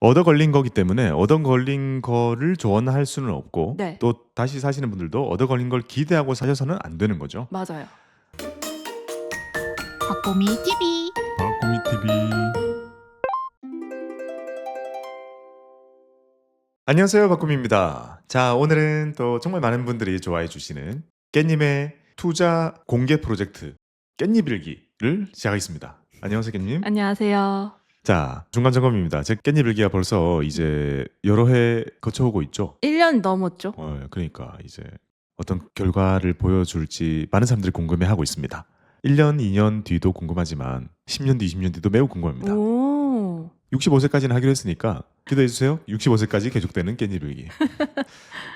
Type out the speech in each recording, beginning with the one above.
얻어 걸린 거기 때문에 얻어 걸린 거를 조언할 수는 없고 네. 또 다시 사시는 분들도 얻어 걸린 걸 기대하고 사셔서는 안 되는 거죠. 맞아요. 박보미 TV. 박구미 TV. 안녕하세요, 박구미입니다. 자, 오늘은 또 정말 많은 분들이 좋아해 주시는 깻님의 투자 공개 프로젝트 깻잎 일기를 시작하겠습니다. 안녕하세요, 깻님. 안녕하세요. 자, 중간 점검입니다. 제 깻잎 일기가 벌써 이제 여러 해 거쳐오고 있죠. 1년 넘었죠? 그러니까 이제 어떤 결과를 보여줄지 많은 사람들이 궁금해하고 있습니다. 1년, 2년 뒤도 궁금하지만 10년 뒤, 20년 뒤도 매우 궁금합니다. 오. 65세까지는 하기로 했으니까 기도해 주세요. 65세까지 계속되는 깻잎 일기.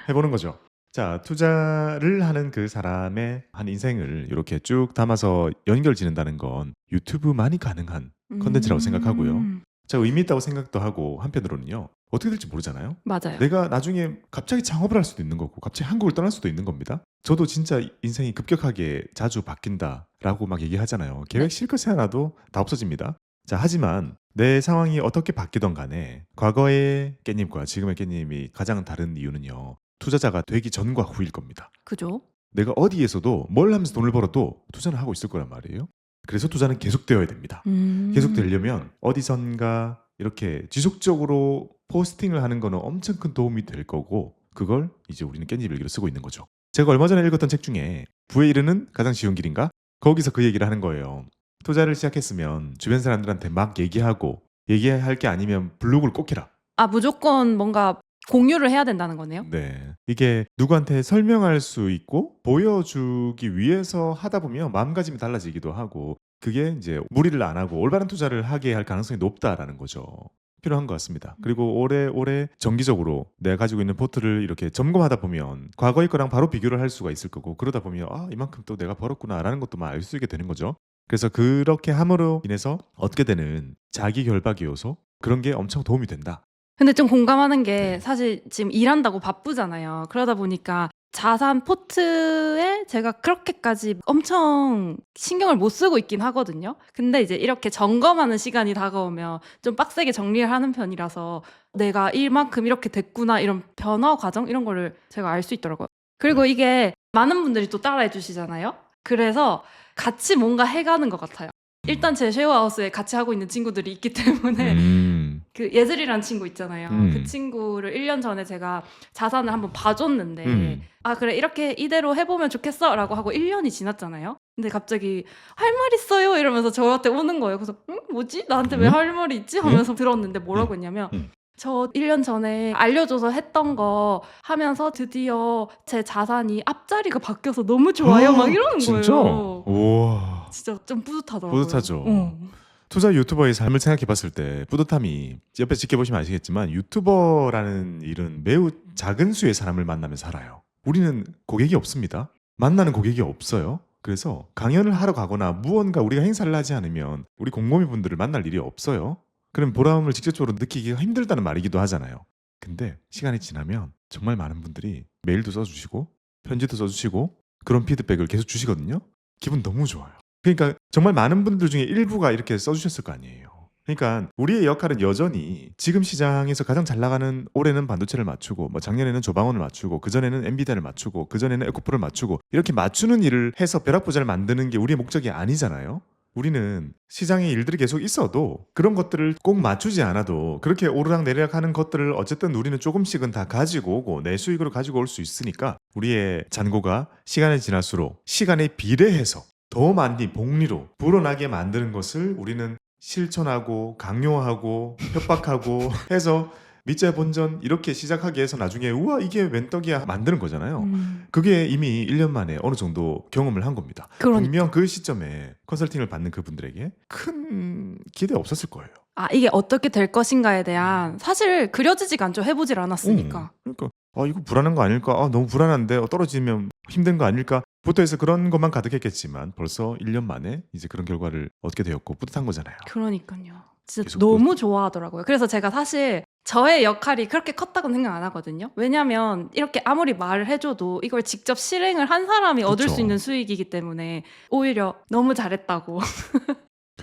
해보는 거죠. 자, 투자를 하는 그 사람의 한 인생을 이렇게 쭉 담아서 연결 짓는다는 건 유튜브만이 가능한 컨텐츠라고 생각하고요. 자, 의미 있다고 생각도 하고 한편으로는요. 어떻게 될지 모르잖아요. 맞아요. 내가 나중에 갑자기 창업을 할 수도 있는 거고 갑자기 한국을 떠날 수도 있는 겁니다. 저도 진짜 인생이 급격하게 자주 바뀐다라고 막 얘기하잖아요. 계획 실컷 세워놔도 다 없어집니다. 자, 하지만 내 상황이 어떻게 바뀌던 간에 과거의 깻잎과 지금의 깻잎이 가장 다른 이유는요. 투자자가 되기 전과 후일 겁니다. 그죠? 내가 어디에서도 뭘 하면서 돈을 벌어도 투자는 하고 있을 거란 말이에요. 그래서 투자는 계속되어야 됩니다. 계속 되려면 어디선가 이렇게 지속적으로 포스팅을 하는 거는 엄청 큰 도움이 될 거고 그걸 이제 우리는 깻잎 일기로 쓰고 있는 거죠. 제가 얼마 전에 읽었던 책 중에 부에 이르는 가장 쉬운 길인가? 거기서 그 얘기를 하는 거예요. 투자를 시작했으면 주변 사람들한테 막 얘기하고 얘기할 게 아니면 블로그를 꼭 해라. 아, 무조건 뭔가 공유를 해야 된다는 거네요? 네. 이게 누구한테 설명할 수 있고 보여주기 위해서 하다 보면 마음가짐이 달라지기도 하고 그게 이제 무리를 안 하고 올바른 투자를 하게 할 가능성이 높다라는 거죠. 필요한 것 같습니다. 그리고 오래오래 정기적으로 내가 가지고 있는 포트를 이렇게 점검하다 보면 과거의 거랑 바로 비교를 할 수가 있을 거고 그러다 보면 아, 이만큼 또 내가 벌었구나라는 것도 알 수 있게 되는 거죠. 그래서 그렇게 함으로 인해서 얻게 되는 자기 결박의 요소 그런 게 엄청 도움이 된다. 근데 좀 공감하는 게 네. 사실 지금 일한다고 바쁘잖아요. 그러다 보니까 자산 포트에 제가 그렇게까지 엄청 신경을 못 쓰고 있긴 하거든요. 근데 이제 이렇게 점검하는 시간이 다가오면 좀 빡세게 정리를 하는 편이라서 내가 이만큼 이렇게 됐구나 이런 변화 과정 이런 거를 제가 알 수 있더라고요. 그리고 이게 많은 분들이 또 따라해 주시잖아요. 그래서 같이 뭔가 해가는 것 같아요. 일단 제 쉐어하우스에 같이 하고 있는 친구들이 있기 때문에 그 예슬이라는 친구 있잖아요. 그 친구를 1년 전에 제가 자산을 한번 봐줬는데 아 그래 이렇게 이대로 해보면 좋겠어 라고 하고 1년이 지났잖아요. 근데 갑자기 할 말 있어요 이러면서 저한테 오는 거예요. 그래서 뭐지? 나한테 왜 할 말이 있지? 하면서 들었는데 뭐라고 했냐면 저 1년 전에 알려줘서 했던 거 하면서 드디어 제 자산이 앞자리가 바뀌어서 너무 좋아요 막 이러는 진짜? 거예요. 우와. 진짜 좀 뿌듯하더라고요. 뿌듯하죠. 투자 유튜버의 삶을 생각해 봤을 때 뿌듯함이 옆에 지켜보시면 아시겠지만 유튜버라는 일은 매우 작은 수의 사람을 만나면서 살아요. 우리는 고객이 없습니다. 만나는 고객이 없어요. 그래서 강연을 하러 가거나 무언가 우리가 행사를 하지 않으면 우리 공모미 분들을 만날 일이 없어요. 그럼 보람을 직접적으로 느끼기가 힘들다는 말이기도 하잖아요. 근데 시간이 지나면 정말 많은 분들이 메일도 써주시고 편지도 써주시고 그런 피드백을 계속 주시거든요. 기분 너무 좋아요. 그러니까 정말 많은 분들 중에 일부가 이렇게 써주셨을 거 아니에요. 그러니까 우리의 역할은 여전히 지금 시장에서 가장 잘 나가는 올해는 반도체를 맞추고 뭐 작년에는 조방원을 맞추고 그전에는 엔비디아를 맞추고 그전에는 에코프를 맞추고 이렇게 맞추는 일을 해서 벼락부자를 만드는 게 우리의 목적이 아니잖아요. 우리는 시장에 일들이 계속 있어도 그런 것들을 꼭 맞추지 않아도 그렇게 오르락내리락 하는 것들을 어쨌든 우리는 조금씩은 다 가지고 오고 내 수익으로 가지고 올 수 있으니까 우리의 잔고가 시간이 지날수록 시간에 비례해서 더 많이 복리로 불어나게 만드는 것을 우리는 실천하고 강요하고 협박하고 해서 밑자 본전 이렇게 시작하게 해서 나중에 우와 이게 웬 떡이야 만드는 거잖아요. 그게 이미 1년 만에 어느 정도 경험을 한 겁니다. 그러니까. 분명 그 시점에 컨설팅을 받는 그분들에게 큰 기대 없었을 거예요. 아 이게 어떻게 될 것인가에 대한 사실 그려지지가 않죠. 해보질 않았으니까. 그러니까 이거 불안한 거 아닐까? 너무 불안한데 떨어지면 힘든 거 아닐까? 부터 해서 그런 것만 가득했겠지만 벌써 1년 만에 이제 그런 결과를 얻게 되었고 뿌듯한 거잖아요. 그러니까요. 진짜 계속 너무 좋아하더라고요. 그래서 제가 사실 저의 역할이 그렇게 컸다고는 생각 안 하거든요. 왜냐면 이렇게 아무리 말을 해줘도 이걸 직접 실행을 한 사람이 얻을 그쵸. 수 있는 수익이기 때문에 오히려 너무 잘했다고.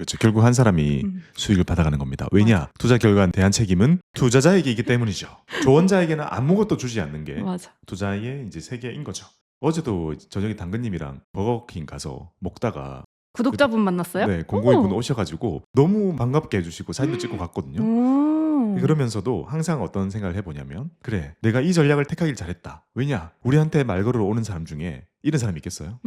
그렇죠. 결국 한 사람이 수익을 받아가는 겁니다. 왜냐? 투자 결과에 대한 책임은 투자자에게 있기 때문이죠. 조언자에게는 아무것도 주지 않는 게 맞아. 투자의 이제 세계인 거죠. 어제도 저녁에 당근님이랑 버거킹 가서 먹다가 구독자분 만났어요? 네, 공공이분 오. 오셔가지고 너무 반갑게 해주시고 사진도 찍고 갔거든요. 그러면서도 항상 어떤 생각을 해보냐면 그래 내가 이 전략을 택하길 잘했다. 왜냐? 우리한테 말 걸으러 오는 사람 중에 이런 사람이 있겠어요?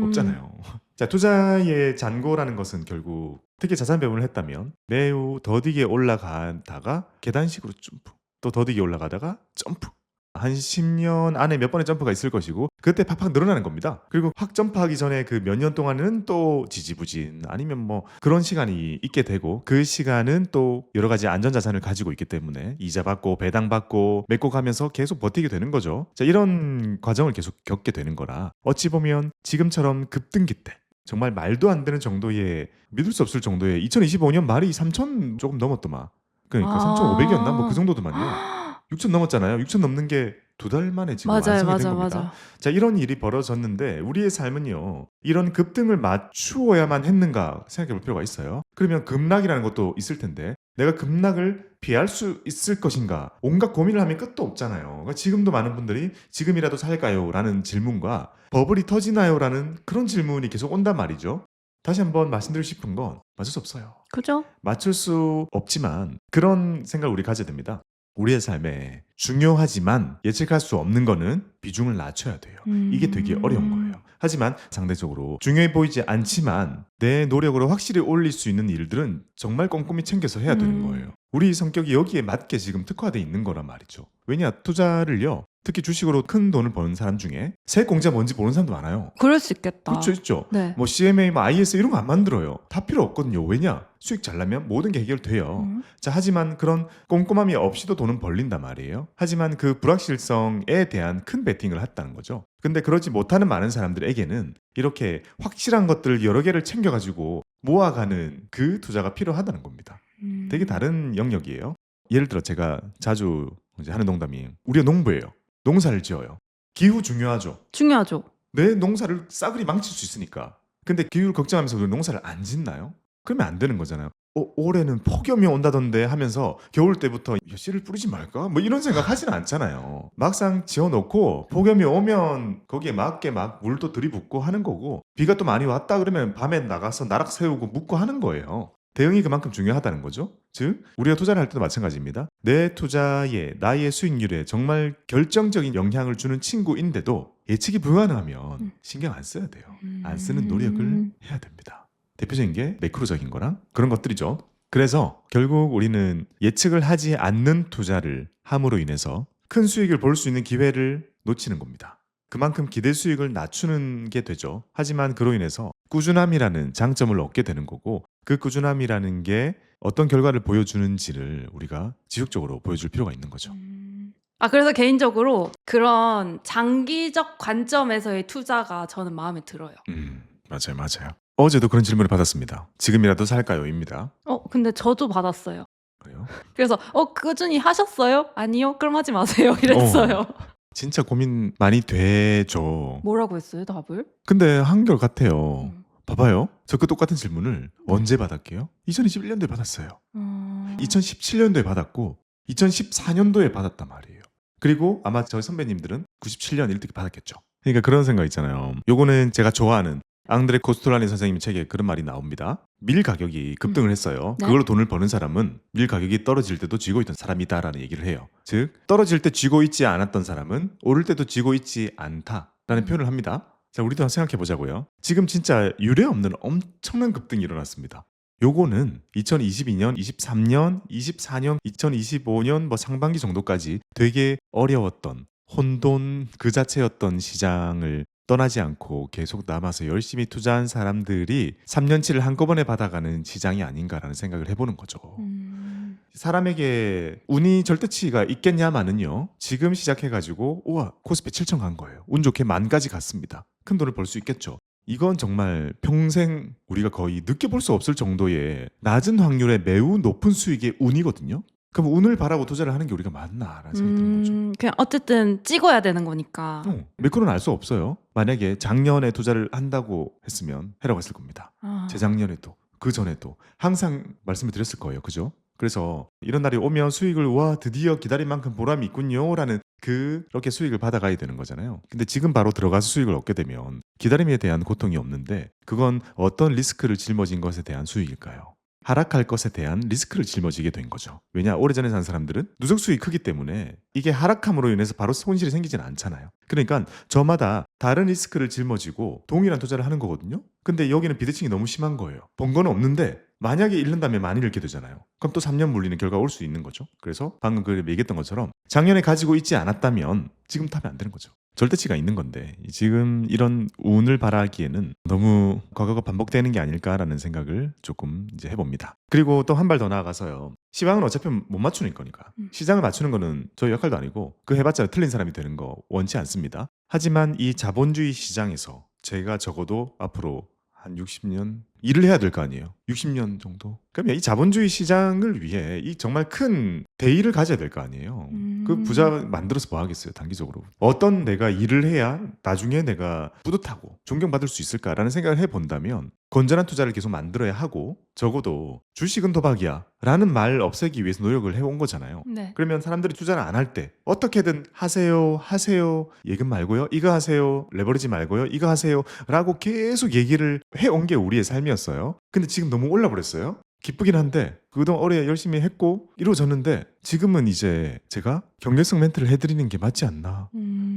없잖아요. 자, 투자의 잔고라는 것은 결국 특히 자산 배분을 했다면 매우 더디게 올라가다가 계단식으로 점프, 또 더디게 올라가다가 점프. 한 10년 안에 몇 번의 점프가 있을 것이고 그때 팍팍 늘어나는 겁니다. 그리고 확 점프하기 전에 그 몇 년 동안은 또 지지부진 아니면 뭐 그런 시간이 있게 되고 그 시간은 또 여러 가지 안전자산을 가지고 있기 때문에 이자 받고 배당 받고 맺고 가면서 계속 버티게 되는 거죠. 자, 이런 과정을 계속 겪게 되는 거라 어찌 보면 지금처럼 급등기 때 정말 말도 안 되는 정도의 믿을 수 없을 정도의 2025년 말이 3천 조금 넘었더만 그러니까 3,500이었나 뭐 그 정도더만요. 6천 넘었잖아요. 6천 넘는 게 2달 만에 지금 맞아요, 완성이 된 맞아, 겁니다. 맞아. 자, 이런 일이 벌어졌는데 우리의 삶은요. 이런 급등을 맞추어야만 했는가 생각해 볼 필요가 있어요. 그러면 급락이라는 것도 있을 텐데 내가 급락을 피할 수 있을 것인가 온갖 고민을 하면 끝도 없잖아요. 그러니까 지금도 많은 분들이 지금이라도 살까요? 라는 질문과 버블이 터지나요? 라는 그런 질문이 계속 온단 말이죠. 다시 한번 말씀드리고 싶은 건 맞을 수 없어요. 그죠? 맞출 수 없지만 그런 생각을 우리 가져야 됩니다. 우리의 삶에 중요하지만 예측할 수 없는 거는 비중을 낮춰야 돼요. 이게 되게 어려운 거예요. 하지만 상대적으로 중요해 보이지 않지만 내 노력으로 확실히 올릴 수 있는 일들은 정말 꼼꼼히 챙겨서 해야 되는 거예요. 우리 성격이 여기에 맞게 지금 특화되어 있는 거란 말이죠. 왜냐? 투자를요. 특히 주식으로 큰 돈을 버는 사람 중에 세액 공제가 뭔지 모르는 사람도 많아요. 그럴 수 있겠다. 그렇죠, 있죠. 네. 뭐 CMA, 뭐 IS 이런 거 안 만들어요. 다 필요 없거든요. 왜냐? 수익 잘 나면 모든 게 해결돼요. 자, 하지만 그런 꼼꼼함이 없이도 돈은 벌린단 말이에요. 하지만 그 불확실성에 대한 큰 베팅을 했다는 거죠. 근데 그러지 못하는 많은 사람들에게는 이렇게 확실한 것들 여러 개를 챙겨가지고 모아가는 그 투자가 필요하다는 겁니다. 되게 다른 영역이에요. 예를 들어 제가 자주 이제 하는 농담이 우리가 농부예요. 농사를 지어요. 기후 중요하죠. 중요하죠. 내 농사를 싸그리 망칠 수 있으니까. 근데 기후를 걱정하면서 그 농사를 안 짓나요? 그러면 안 되는 거잖아요. 올해는 폭염이 온다던데 하면서 겨울 때부터 씨를 뿌리지 말까? 뭐 이런 생각 하지는 않잖아요. 막상 지어놓고 폭염이 오면 거기에 맞게 막 물도 들이붓고 하는 거고 비가 또 많이 왔다 그러면 밤에 나가서 나락 세우고 묵고 하는 거예요. 대응이 그만큼 중요하다는 거죠. 즉 우리가 투자를 할 때도 마찬가지입니다. 내 투자에 나의 수익률에 정말 결정적인 영향을 주는 친구인데도 예측이 불가능하면 신경 안 써야 돼요. 안 쓰는 노력을 해야 됩니다. 대표적인 게 매크로적인 거랑 그런 것들이죠. 그래서 결국 우리는 예측을 하지 않는 투자를 함으로 인해서 큰 수익을 볼 수 있는 기회를 놓치는 겁니다. 그만큼 기대 수익을 낮추는 게 되죠. 하지만 그로 인해서 꾸준함이라는 장점을 얻게 되는 거고 그 꾸준함이라는 게 어떤 결과를 보여주는지를 우리가 지속적으로 보여줄 필요가 있는 거죠. 그래서 개인적으로 그런 장기적 관점에서의 투자가 저는 마음에 들어요. 맞아요, 맞아요. 어제도 그런 질문을 받았습니다. 지금이라도 살까요? 입니다. 근데 저도 받았어요. 그래요? 그래서 꾸준히 하셨어요? 아니요? 그럼 하지 마세요. 이랬어요. 진짜 고민 많이 되죠. 뭐라고 했어요, 답을? 근데 한결같아요. 봐봐요. 저 그 똑같은 질문을 언제 받았게요? 2021년도에 받았어요. 2017년도에 받았고 2014년도에 받았단 말이에요. 그리고 아마 저희 선배님들은 97년 일찍 받았겠죠. 그러니까 그런 생각 있잖아요. 요거는 제가 좋아하는 앙드레 코스톨라니 선생님 책에 그런 말이 나옵니다. 밀 가격이 급등을 했어요. 네. 그걸로 돈을 버는 사람은 밀 가격이 떨어질 때도 쥐고 있던 사람이다라는 얘기를 해요. 즉 떨어질 때 쥐고 있지 않았던 사람은 오를 때도 쥐고 있지 않다라는 표현을 합니다. 자, 우리도 한번 생각해 보자고요. 지금 진짜 유례 없는 엄청난 급등이 일어났습니다. 요거는 2022년, 23년, 24년, 2025년 뭐 상반기 정도까지 되게 어려웠던 혼돈 그 자체였던 시장을 떠나지 않고 계속 남아서 열심히 투자한 사람들이 3년치를 한꺼번에 받아가는 시장이 아닌가라는 생각을 해보는 거죠. 사람에게 운이 절대치가 있겠냐마는요. 지금 시작해가지고 우와 코스피 7천 간 거예요. 운 좋게 10,000까지 갔습니다. 큰 돈을 벌 수 있겠죠. 이건 정말 평생 우리가 거의 느껴볼 수 없을 정도의 낮은 확률에 매우 높은 수익의 운이거든요. 그럼 운을 바라고 투자를 하는 게 우리가 맞나라는 생각이 드는 거죠. 그냥 어쨌든 찍어야 되는 거니까. 매크로는 알 수 없어요. 만약에 작년에 투자를 한다고 했으면 해라고 했을 겁니다. 재작년에도 그 전에도 항상 말씀을 드렸을 거예요. 그죠? 그래서 이런 날이 오면 수익을 와 드디어 기다린 만큼 보람이 있군요라는 그렇게 수익을 받아가야 되는 거잖아요. 근데 지금 바로 들어가서 수익을 얻게 되면 기다림에 대한 고통이 없는데 그건 어떤 리스크를 짊어진 것에 대한 수익일까요? 하락할 것에 대한 리스크를 짊어지게 된 거죠. 왜냐? 오래전에 산 사람들은 누적 수익이 크기 때문에 이게 하락함으로 인해서 바로 손실이 생기진 않잖아요. 그러니까 저마다 다른 리스크를 짊어지고 동일한 투자를 하는 거거든요. 근데 여기는 비대칭이 너무 심한 거예요. 번 거는 없는데 만약에 잃는다면 많이 잃게 되잖아요. 그럼 또 3년 물리는 결과가 올 수 있는 거죠. 그래서 방금 그 얘기했던 것처럼 작년에 가지고 있지 않았다면 지금 타면 안 되는 거죠. 절대치가 있는 건데 지금 이런 운을 바라기에는 너무 과거가 반복되는 게 아닐까라는 생각을 조금 이제 해봅니다. 그리고 또 한 발 더 나아가서요. 시황은 어차피 못 맞추는 거니까 시장을 맞추는 거는 저희 역할도 아니고 그 해봤자 틀린 사람이 되는 거 원치 않습니다. 하지만 이 자본주의 시장에서 제가 적어도 앞으로 한 60년 일을 해야 될 거 아니에요. 60년 정도. 그러면 이 자본주의 시장을 위해 이 정말 큰 대의를 가져야 될 거 아니에요. 그 부자 만들어서 뭐 하겠어요, 단기적으로. 어떤 내가 일을 해야 나중에 내가 뿌듯하고 존경받을 수 있을까라는 생각을 해본다면 건전한 투자를 계속 만들어야 하고 적어도 주식은 도박이야 라는 말 없애기 위해서 노력을 해온 거잖아요. 네. 그러면 사람들이 투자를 안 할 때 어떻게든 하세요 예금 말고요, 이거 하세요, 레버리지 말고요, 이거 하세요 라고 계속 얘기를 해온 게 우리의 삶이었어요. 근데 지금 너무 올라버렸어요. 기쁘긴 한데 그동안 오래 열심히 했고 이루어졌는데 지금은 이제 제가 경계성 멘트를 해드리는 게 맞지 않나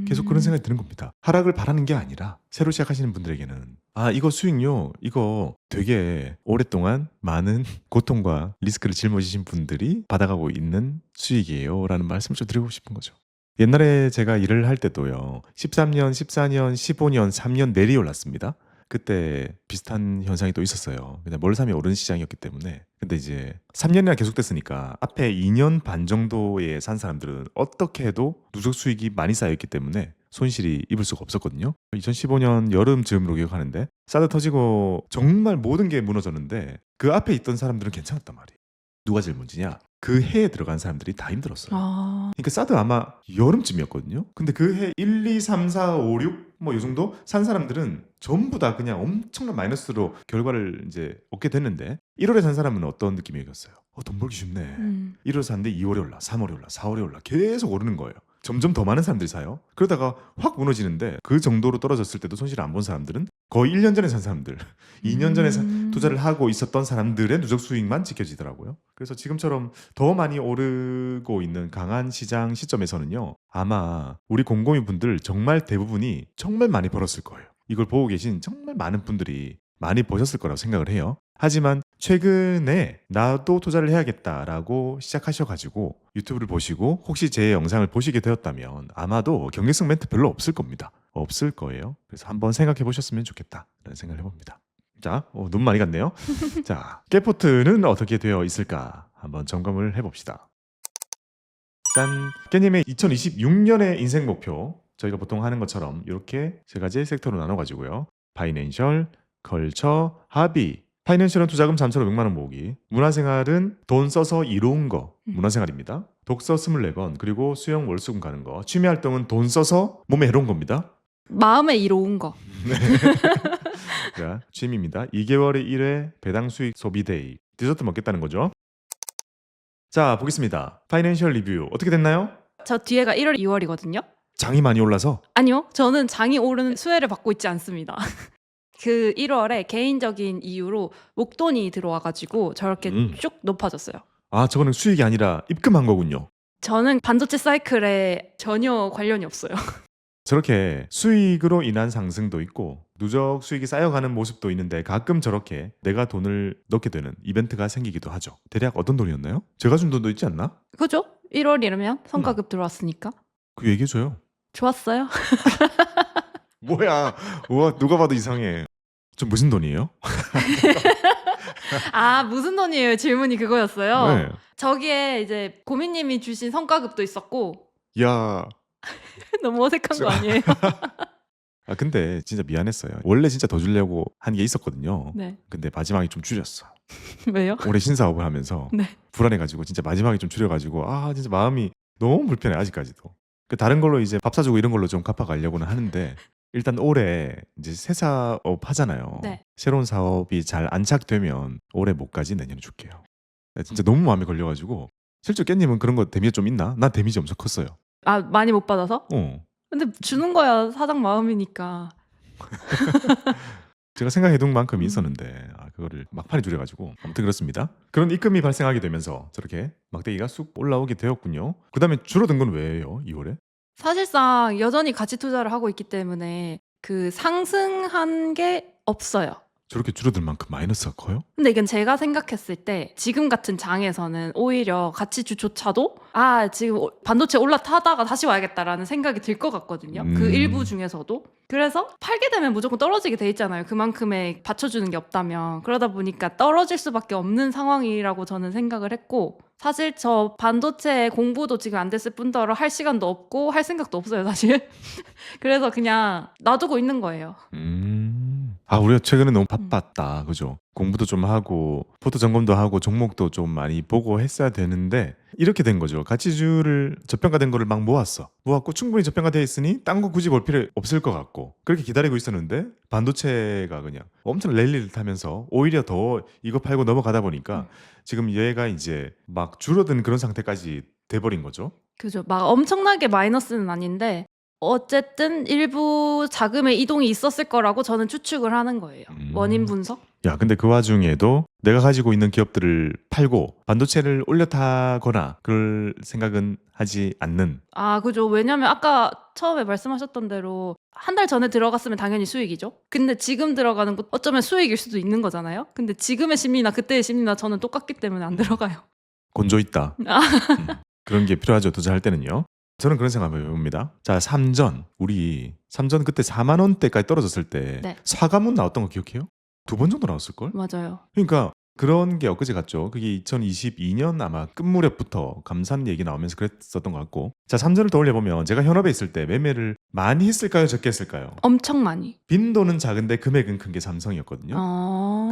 계속 그런 생각이 드는 겁니다. 하락을 바라는 게 아니라 새로 시작하시는 분들에게는 이거 수익요 이거 되게 오랫동안 많은 고통과 리스크를 짊어지신 분들이 받아가고 있는 수익이에요 라는 말씀을 좀 드리고 싶은 거죠. 옛날에 제가 일을 할 때도요 13년, 14년, 15년, 3년 내리 올랐습니다. 그때 비슷한 현상이 또 있었어요. 그냥 멀삼이 오르는 시장이었기 때문에. 근데 이제 3년이나 계속됐으니까 앞에 2년 반 정도에 산 사람들은 어떻게 해도 누적 수익이 많이 쌓여있기 때문에 손실이 입을 수가 없었거든요. 2015년 여름쯤으로 기억하는데 사드 터지고 정말 모든 게 무너졌는데 그 앞에 있던 사람들은 괜찮았단 말이에요. 누가 제일 문제냐? 그 해에 들어간 사람들이 다 힘들었어요. 그러니까 사드 아마 여름쯤이었거든요. 근데 그 해 1, 2, 3, 4, 5, 6 뭐 이 정도 산 사람들은 전부 다 그냥 엄청난 마이너스로 결과를 이제 얻게 됐는데 1월에 산 사람은 어떤 느낌이었어요? 돈 벌기 쉽네. 1월에 샀는데 2월에 올라, 3월에 올라, 4월에 올라 계속 오르는 거예요. 점점 더 많은 사람들이 사요. 그러다가 확 무너지는데 그 정도로 떨어졌을 때도 손실 안 본 사람들은 거의 1년 전에 산 사람들, 2년 전에 투자를 하고 있었던 사람들의 누적 수익만 지켜지더라고요. 그래서 지금처럼 더 많이 오르고 있는 강한 시장 시점에서는요. 아마 우리 공공인 분들 정말 대부분이 정말 많이 벌었을 거예요. 이걸 보고 계신 정말 많은 분들이 많이 버셨을 거라고 생각을 해요. 하지만 최근에 나도 투자를 해야겠다라고 시작하셔가지고 유튜브를 보시고 혹시 제 영상을 보시게 되었다면 아마도 경계성 멘트 별로 없을 겁니다. 없을 거예요. 그래서 한번 생각해 보셨으면 좋겠다라는 생각을 해봅니다. 자, 눈 많이 갔네요. 자, 깨포트는 어떻게 되어 있을까 한번 점검을 해봅시다. 짠! 깨님의 2026년의 인생 목표 저희가 보통 하는 것처럼 이렇게 세 가지 섹터로 나눠가지고요. 파이낸셜, 컬처, 하비. 파이낸셜은 투자금 3,500만 원 모으기. 문화생활은 돈 써서 이로운 거. 문화생활입니다. 독서 24권 그리고 수영 월수금 가는 거. 취미활동은 돈 써서 몸에 해로운 겁니다. 마음에 이로운 거. 자, 취미입니다. 2개월에 1회 배당 수익 소비데이. 디저트 먹겠다는 거죠. 자, 보겠습니다. 파이낸셜 리뷰 어떻게 됐나요? 저 뒤에가 1월, 2월이거든요. 장이 많이 올라서? 아니요. 저는 장이 오르는 수혜를 받고 있지 않습니다. 그 1월에 개인적인 이유로 목돈이 들어와가지고 저렇게 쭉 높아졌어요. 저거는 수익이 아니라 입금한 거군요. 저는 반도체 사이클에 전혀 관련이 없어요. 저렇게 수익으로 인한 상승도 있고 누적 수익이 쌓여가는 모습도 있는데 가끔 저렇게 내가 돈을 넣게 되는 이벤트가 생기기도 하죠. 대략 어떤 돈이었나요? 제가 준 돈도 있지 않나? 그죠? 1월이라면 성과급 들어왔으니까. 그 얘기해줘요. 좋았어요. 뭐야. 우와, 누가 봐도 이상해. 저 무슨 돈이에요? 무슨 돈이에요? 질문이 그거였어요. 네. 저기에 이제 고민님이 주신 성과급도 있었고. 야. 너무 어색한 거 아니에요? 근데 진짜 미안했어요. 원래 진짜 더 주려고 한 게 있었거든요. 네. 근데 마지막에 좀 줄였어. 왜요? 올해 신사업을 하면서 네. 불안해가지고 진짜 마지막에 좀 줄여가지고 진짜 마음이 너무 불편해 아직까지도. 다른 걸로 이제 밥 사주고 이런 걸로 좀 갚아가려고는 하는데 일단 올해 이제 새 사업 하잖아요. 네. 새로운 사업이 잘 안착되면 올해 못 가지 내년에 줄게요. 나 진짜 너무 마음에 걸려가지고 실제로 깻님은 그런 거 데미지 좀 있나? 난 데미지 엄청 컸어요. 아, 많이 못 받아서? 근데 주는 거야 사장 마음이니까. 제가 생각해둔 만큼이 음. 있었는데 그거를 막판에 줄여가지고 아무튼 그렇습니다. 그런 입금이 발생하게 되면서 저렇게 막대기가 쑥 올라오게 되었군요. 그 다음에 줄어든 건 왜예요? 2월에? 사실상 여전히 가치 투자를 하고 있기 때문에 그 상승한 게 없어요. 저렇게 줄어들 만큼 마이너스가 커요? 근데 이건 제가 생각했을 때 지금 같은 장에서는 오히려 가치주조차도 지금 반도체 올라타다가 다시 와야겠다라는 생각이 들 것 같거든요. 그 일부 중에서도. 그래서 팔게 되면 무조건 떨어지게 돼 있잖아요. 그만큼의 받쳐주는 게 없다면. 그러다 보니까 떨어질 수밖에 없는 상황이라고 저는 생각을 했고, 사실 저 반도체 공부도 지금 안 됐을 뿐더러 할 시간도 없고 할 생각도 없어요, 사실. 그래서 그냥 놔두고 있는 거예요. 우리가 최근에 너무 바빴다. 그죠? 공부도 좀 하고, 포트 점검도 하고, 종목도 좀 많이 보고 했어야 되는데, 이렇게 된 거죠. 가치주를 저평가된 거를 막 모았고, 충분히 저평가돼 있으니, 딴 거 굳이 볼 필요 없을 것 같고, 그렇게 기다리고 있었는데, 반도체가 그냥 엄청 랠리를 타면서, 오히려 더 이거 팔고 넘어가다 보니까, 지금 얘가 이제 막 줄어든 그런 상태까지 돼버린 거죠. 그죠. 막 엄청나게 마이너스는 아닌데, 어쨌든 일부 자금의 이동이 있었을 거라고 저는 추측을 하는 거예요. 원인 분석? 야, 근데 그 와중에도 내가 가지고 있는 기업들을 팔고 반도체를 올려타거나 그럴 생각은 하지 않는. 그죠. 왜냐면 아까 처음에 말씀하셨던 대로 한 달 전에 들어갔으면 당연히 수익이죠. 근데 지금 들어가는 거 어쩌면 수익일 수도 있는 거잖아요. 근데 지금의 심리나 그때의 심리나 저는 똑같기 때문에 안 들어가요. 곤조 있다. 그런 게 필요하죠. 투자할 때는요. 저는 그런 생각을 해봅니다. 자, 우리 삼전 그때 4만 원대까지 떨어졌을 때 네. 사과문 나왔던 거 기억해요? 2번 정도 나왔을걸? 맞아요. 그러니까 그런 게 엊그제 같죠. 그게 2022년 아마 끝무렵부터 감산 얘기 나오면서 그랬었던 것 같고. 자, 삼전을 떠올려 보면 제가 현업에 있을 때 매매를 많이 했을까요? 적게 했을까요? 엄청 많이. 빈도는 작은데 금액은 큰 게 삼성이었거든요.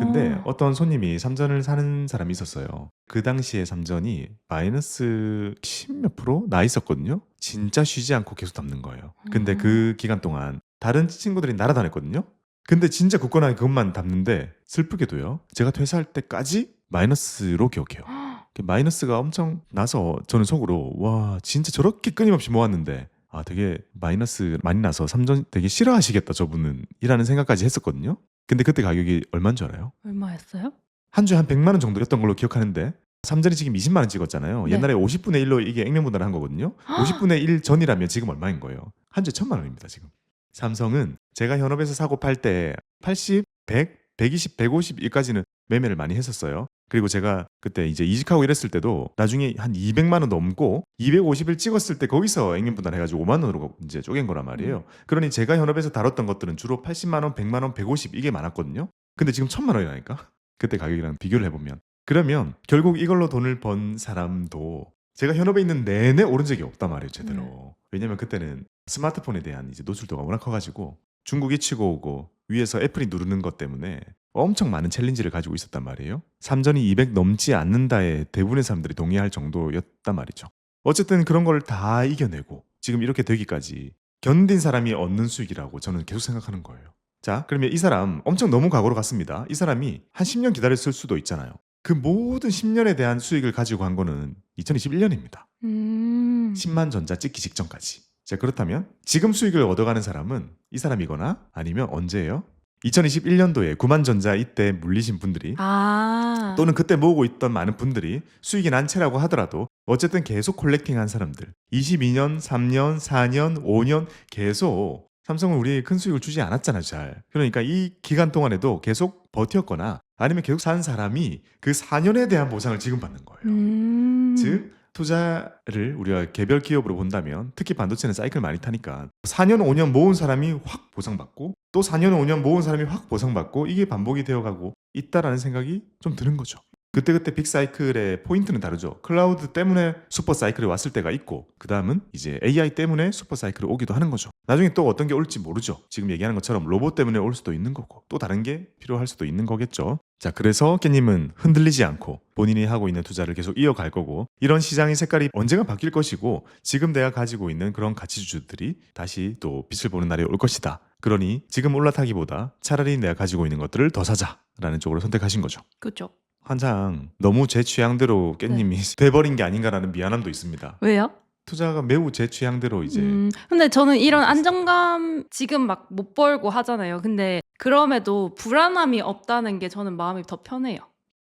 근데 어떤 손님이 삼전을 사는 사람이 있었어요. 그 당시에 삼전이 마이너스 10몇 프로 나 있었거든요. 진짜 쉬지 않고 계속 담는 거예요. 근데 그 기간 동안 다른 친구들이 날아다녔거든요. 근데 진짜 굳건하게 그것만 담는데 슬프게도요. 제가 퇴사할 때까지 마이너스로 기억해요. 마이너스가 엄청 나서 저는 속으로 와 진짜 저렇게 끊임없이 모았는데 되게 마이너스 많이 나서 삼전 되게 싫어하시겠다 저분은 이라는 생각까지 했었거든요. 근데 그때 가격이 얼마인 줄 알아요? 얼마였어요? 한 주에 한 100만 원 정도였던 걸로 기억하는데 삼전이 지금 20만 원 찍었잖아요. 네. 옛날에 50분의 1로 이게 액면분할을 한 거거든요. 50분의 1 전이라면 지금 얼마인 거예요? 한 주에 1,000만 원입니다 지금. 삼성은 제가 현업에서 사고 팔 때 80, 100, 120, 150일까지는 매매를 많이 했었어요. 그리고 제가 그때 이제 이직하고 이랬을 때도 나중에 한 200만 원 넘고 250일 찍었을 때 거기서 액면분할 해가지고 5만 원으로 이제 쪼갠 거란 말이에요. 그러니 제가 현업에서 다뤘던 것들은 주로 80만 원, 100만 원, 150 이게 많았거든요. 근데 지금 1,000만 원이라니까? 그때 가격이랑 비교를 해보면. 그러면 결국 이걸로 돈을 번 사람도 제가 현업에 있는 내내 오른 적이 없단 말이에요, 제대로. 왜냐면 그때는 스마트폰에 대한 이제 노출도가 워낙 커가지고 중국이 치고 오고 위에서 애플이 누르는 것 때문에 엄청 많은 챌린지를 가지고 있었단 말이에요. 삼전이 200 넘지 않는다에 대부분의 사람들이 동의할 정도였단 말이죠. 어쨌든 그런 걸 다 이겨내고 지금 이렇게 되기까지 견딘 사람이 얻는 수익이라고 저는 계속 생각하는 거예요. 자, 그러면 이 사람 엄청 너무 과거로 갔습니다. 이 사람이 한 10년 기다렸을 수도 있잖아요. 그 모든 10년에 대한 수익을 가지고 간 거는 2021년입니다. 10만 전자 찍기 직전까지. 자, 그렇다면 지금 수익을 얻어가는 사람은 이 사람이거나 아니면 언제예요? 2021년도에 9만 전자 이때 물리신 분들이 또는 그때 모으고 있던 많은 분들이 수익이 난 채라고 하더라도 어쨌든 계속 콜렉팅한 사람들 22년, 3년, 4년, 5년 계속 삼성은 우리에게 큰 수익을 주지 않았잖아요, 잘. 그러니까 이 기간 동안에도 계속 버텼거나 아니면 계속 산 사람이 그 4년에 대한 보상을 지금 받는 거예요. 즉 투자를 우리가 개별 기업으로 본다면 특히 반도체는 사이클 많이 타니까 4년, 5년 모은 사람이 확 보상받고 또 4년, 5년 모은 사람이 확 보상받고 이게 반복이 되어가고 있다라는 생각이 좀 드는 거죠. 그때그때 빅사이클의 포인트는 다르죠. 클라우드 때문에 슈퍼사이클이 왔을 때가 있고 그 다음은 이제 AI 때문에 슈퍼사이클이 오기도 하는 거죠. 나중에 또 어떤 게 올지 모르죠. 지금 얘기하는 것처럼 로봇 때문에 올 수도 있는 거고 또 다른 게 필요할 수도 있는 거겠죠. 자, 그래서 깻님은 흔들리지 않고 본인이 하고 있는 투자를 계속 이어갈 거고 이런 시장의 색깔이 언젠가 바뀔 것이고 지금 내가 가지고 있는 그런 가치주들이 다시 또 빛을 보는 날이 올 것이다. 그러니 지금 올라타기보다 차라리 내가 가지고 있는 것들을 더 사자라는 쪽으로 선택하신 거죠. 그죠. 한창 너무 제 취향대로 깻님이 돼버린 게 아닌가라는 미안함도 있습니다. 왜요? 투자가 매우 제 취향대로 이제 근데 저는 이런 안정감 지금 막 못 벌고 하잖아요. 근데 그럼에도 불안함이 없다는 게 저는 마음이 더 편해요.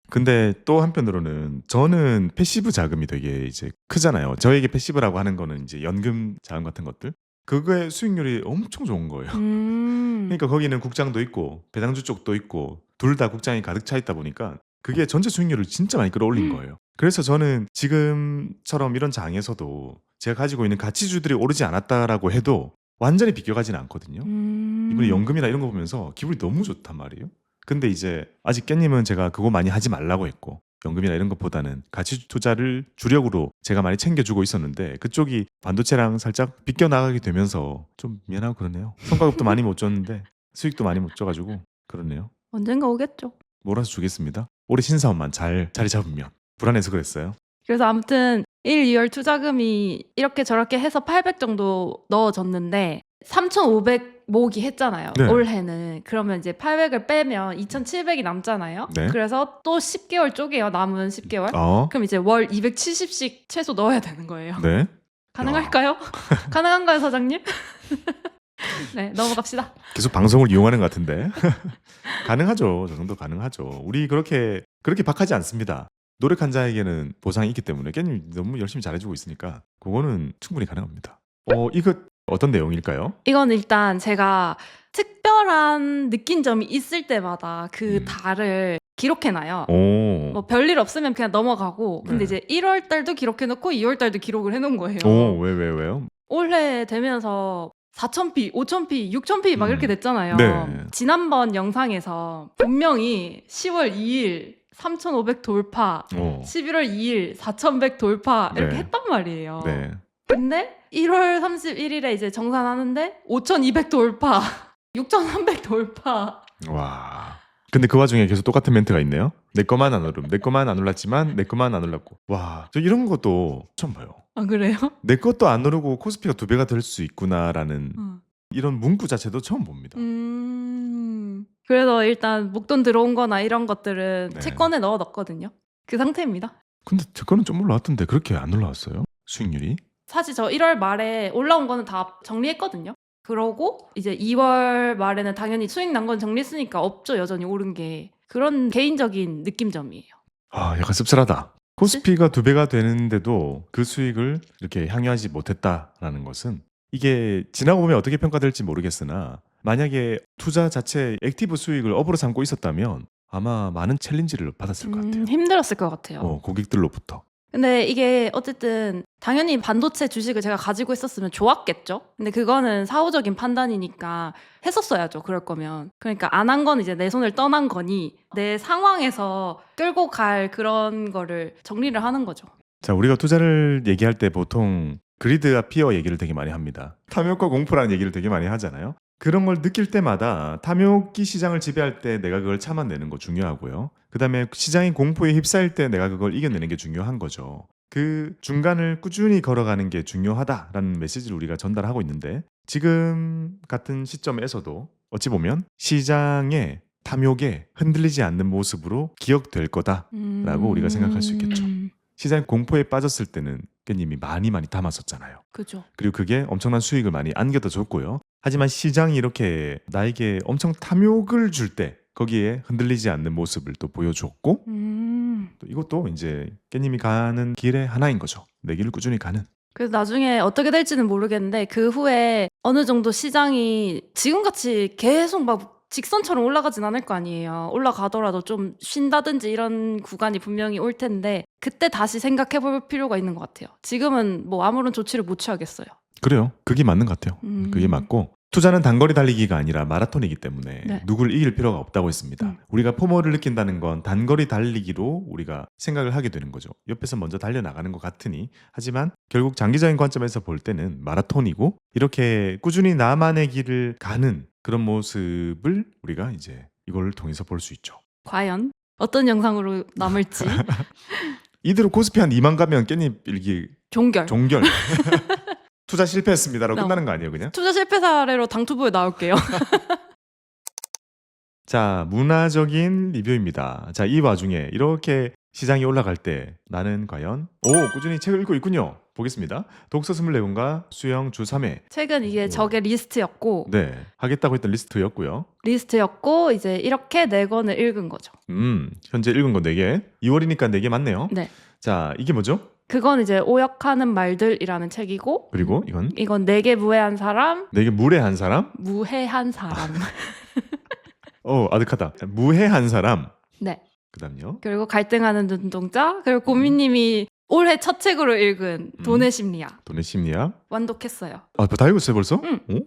근데 또 한편으로는 저는 패시브 자금이 되게 이제 크잖아요. 저에게 패시브라고 하는 거는 이제 연금 자금 같은 것들. 그거의 수익률이 엄청 좋은 거예요. 그러니까 거기는 국장도 있고 배당주 쪽도 있고 둘 다 국장이 가득 차 있다 보니까 그게 전체 수익률을 진짜 많이 끌어올린 거예요. 그래서 저는 지금처럼 이런 장에서도 제가 가지고 있는 가치주들이 오르지 않았다라고 해도 완전히 비껴가지는 않거든요. 이번에 연금이나 이런 거 보면서 기분이 너무 좋단 말이에요. 근데 이제 아직 깻님은 제가 그거 많이 하지 말라고 했고 연금이나 이런 것보다는 가치 투자를 주력으로 제가 많이 챙겨주고 있었는데 그쪽이 반도체랑 살짝 비껴나가게 되면서 좀 미안하고 그러네요. 성과급도 많이 못 줬는데 수익도 많이 못 줘가지고 그러네요. 언젠가 오겠죠. 몰아서 주겠습니다. 올해 신사업만 잘 자리 잡으면. 불안해서 그랬어요. 그래서 아무튼 1, 2월 투자금이 이렇게 저렇게 해서 800 정도 넣어줬는데 3,500 모으기 했잖아요. 네. 올해는. 그러면 이제 800을 빼면 2,700이 남잖아요. 네. 그래서 또 10개월 쪼개요. 남은 10개월. 그럼 이제 월 270씩 최소 넣어야 되는 거예요. 네. 가능할까요? 가능한가요, 사장님? 네, 넘어갑시다. 계속 방송을 이용하는 것 같은데. 가능하죠. 저 정도 가능하죠. 우리 그렇게 박하지 않습니다. 노력한 자에게는 보상이 있기 때문에 깻님 너무 열심히 잘해주고 있으니까 그거는 충분히 가능합니다. 이거 어떤 내용일까요? 이건 일단 제가 특별한 느낀 점이 있을 때마다 그 달을 기록해놔요. 오. 뭐 별일 없으면 그냥 넘어가고 근데 네. 이제 1월 달도 기록해놓고 2월 달도 기록을 해놓은 거예요. 왜요? 올해 되면서 4,000p, 5,000p, 6,000p 막 이렇게 됐잖아요. 네. 지난번 영상에서 분명히 10월 2일 3,500 돌파, 11월 2일 4,100 돌파 이렇게 네. 했단 말이에요. 네. 근데 1월 31일에 이제 정산하는데 5,200 돌파, 6,300 돌파. 와. 근데 그 와중에 계속 똑같은 멘트가 있네요. 내 거만 안 오름. 내 거만 안 올랐지만 내 거만 안 올랐고. 와. 저 이런 것도 처음 봐요. 아 그래요? 내 것도 안 오르고 코스피가 2배가 될 수 있구나라는 이런 문구 자체도 처음 봅니다. 그래서 일단 목돈 들어온 거나 이런 것들은 네. 채권에 넣어 놨거든요. 그 상태입니다. 근데 제 거는 좀 올라왔던데 그렇게 안 올라왔어요? 수익률이? 사실 저 1월 말에 올라온 거는 다 정리했거든요. 그러고 이제 2월 말에는 당연히 수익 난 건 정리했으니까 없죠. 여전히 오른 게. 그런 개인적인 느낌점이에요. 아, 약간 씁쓸하다. 코스피가 2배가 되는데도 그 수익을 이렇게 향유하지 못했다라는 것은 이게 지나고 보면 어떻게 평가될지 모르겠으나 만약에 투자 자체 액티브 수익을 업으로 삼고 있었다면 아마 많은 챌린지를 받았을 것 같아요. 힘들었을 것 같아요. 고객들로부터. 근데 이게 어쨌든 당연히 반도체 주식을 제가 가지고 있었으면 좋았겠죠. 근데 그거는 사후적인 판단이니까 했었어야죠. 그럴 거면. 그러니까 안 한 건 이제 내 손을 떠난 거니 내 상황에서 끌고 갈 그런 거를 정리를 하는 거죠. 자, 우리가 투자를 얘기할 때 보통 그리드와 피어 얘기를 되게 많이 합니다. 탐욕과 공포라는 얘기를 되게 많이 하잖아요. 그런 걸 느낄 때마다 탐욕이 시장을 지배할 때 내가 그걸 참아내는 거 중요하고요. 그 다음에 시장이 공포에 휩싸일 때 내가 그걸 이겨내는 게 중요한 거죠. 그 중간을 꾸준히 걸어가는 게 중요하다라는 메시지를 우리가 전달하고 있는데 지금 같은 시점에서도 어찌 보면 시장의 탐욕에 흔들리지 않는 모습으로 기억될 거다라고 우리가 생각할 수 있겠죠. 시장 공포에 빠졌을 때는 깻님이 많이 담았었잖아요. 그죠. 그리고 그게 엄청난 수익을 많이 안겨다 줬고요. 하지만 시장이 이렇게 나에게 엄청 탐욕을 줄 때 거기에 흔들리지 않는 모습을 또 보여줬고 또 이것도 이제 깻님이 가는 길의 하나인 거죠. 내 길을 꾸준히 가는. 그래서 나중에 어떻게 될지는 모르겠는데 그 후에 어느 정도 시장이 지금같이 계속 막 직선처럼 올라가진 않을 거 아니에요. 올라가더라도 좀 쉰다든지 이런 구간이 분명히 올 텐데 그때 다시 생각해 볼 필요가 있는 것 같아요. 지금은 뭐 아무런 조치를 못 취하겠어요. 그래요. 그게 맞는 것 같아요. 그게 맞고 투자는 단거리 달리기가 아니라 마라톤이기 때문에 네. 누굴 이길 필요가 없다고 했습니다. 우리가 포모를 느낀다는 건 단거리 달리기로 우리가 생각을 하게 되는 거죠. 옆에서 먼저 달려나가는 것 같으니. 하지만 결국 장기적인 관점에서 볼 때는 마라톤이고 이렇게 꾸준히 나만의 길을 가는 그런 모습을 우리가 이제 이걸 통해서 볼 수 있죠. 과연 어떤 영상으로 남을지 이대로 코스피 한 2만 가면 깻잎 일기 종결. 종결. 투자 실패했습니다라고 어. 끝나는 거 아니에요 그냥? 투자 실패 사례로 당투부에 나올게요. 자, 문화적인 리뷰입니다. 자, 이 와중에 이렇게 시장이 올라갈 때 나는 과연 꾸준히 책을 읽고 있군요. 보겠습니다. 독서 24권과 수영 주 3회. 최근 이게 적의 리스트였고 네, 하겠다고 했던 리스트였고요. 이제 이렇게 4권을 읽은 거죠. 현재 읽은 거 4개. 2월이니까 4개 맞네요. 네. 자, 이게 뭐죠? 그건 이제 오역하는 말들이라는 책이고 그리고 이건 내게 무해한 사람, 4개 무례한 사람. 무해한 사람. 아득하다. 무해한 사람. 네. 그다음요. 그리고 갈등하는 눈동자, 그리고 고민님이 올해 첫 책으로 읽은 돈의 심리학. 돈의 심리학. 완독했어요. 다 읽었어요 벌써? 응. 오.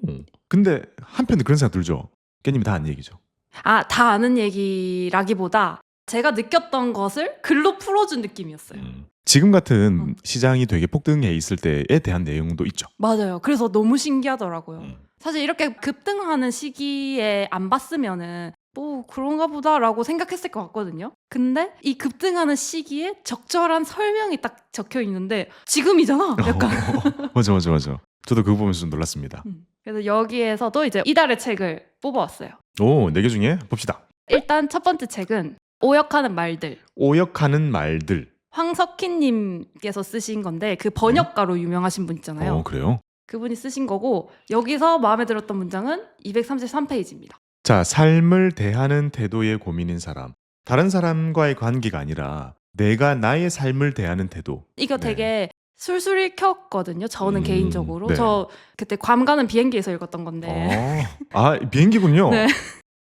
근데 한편에 그런 생각 들죠. 깻님이 다 아는 얘기죠. 다 아는 얘기라기보다 제가 느꼈던 것을 글로 풀어준 느낌이었어요. 지금 같은 시장이 되게 폭등해 있을 때에 대한 내용도 있죠. 맞아요. 그래서 너무 신기하더라고요. 음. 사실 이렇게 급등하는 시기에 안 봤으면은 뭐 그런가 보다라고 생각했을 것 같거든요. 근데 이 급등하는 시기에 적절한 설명이 딱 적혀 있는데 지금이잖아. 약간. 맞아. 저도 그거 보면서 좀 놀랐습니다. 그래서 여기에서도 이제 이달의 책을 뽑아왔어요. 4개 중에 봅시다. 일단 첫 번째 책은 오역하는 말들. 오역하는 말들. 황석희님께서 쓰신 건데 그 번역가로 유명하신 분 있잖아요. 그래요? 그분이 쓰신 거고 여기서 마음에 들었던 문장은 233페이지입니다. 자, 삶을 대하는 태도에 고민인 사람. 다른 사람과의 관계가 아니라 내가 나의 삶을 대하는 태도. 이거 네. 되게 술술 읽혔거든요. 저는 개인적으로. 네. 저 그때 괌 가는 비행기에서 읽었던 건데 비행기군요. 네.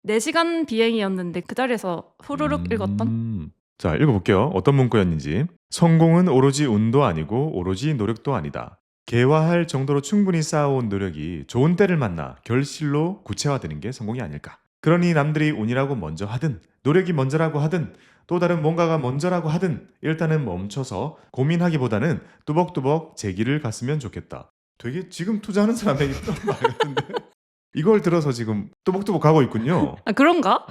4시간 비행이었는데 그 자리에서 후루룩 읽었던. 자, 읽어볼게요. 어떤 문구였는지. 성공은 오로지 운도 아니고 오로지 노력도 아니다. 개화할 정도로 충분히 쌓아온 노력이 좋은 때를 만나 결실로 구체화되는 게 성공이 아닐까. 그러니 남들이 운이라고 먼저 하든 노력이 먼저라고 하든 또 다른 뭔가가 먼저라고 하든 일단은 멈춰서 고민하기보다는 뚜벅뚜벅 제 길을 갔으면 좋겠다. 되게 지금 투자하는 사람에게 그런 말 같은데 이걸 들어서 지금 뚜벅뚜벅 가고 있군요. 그런가?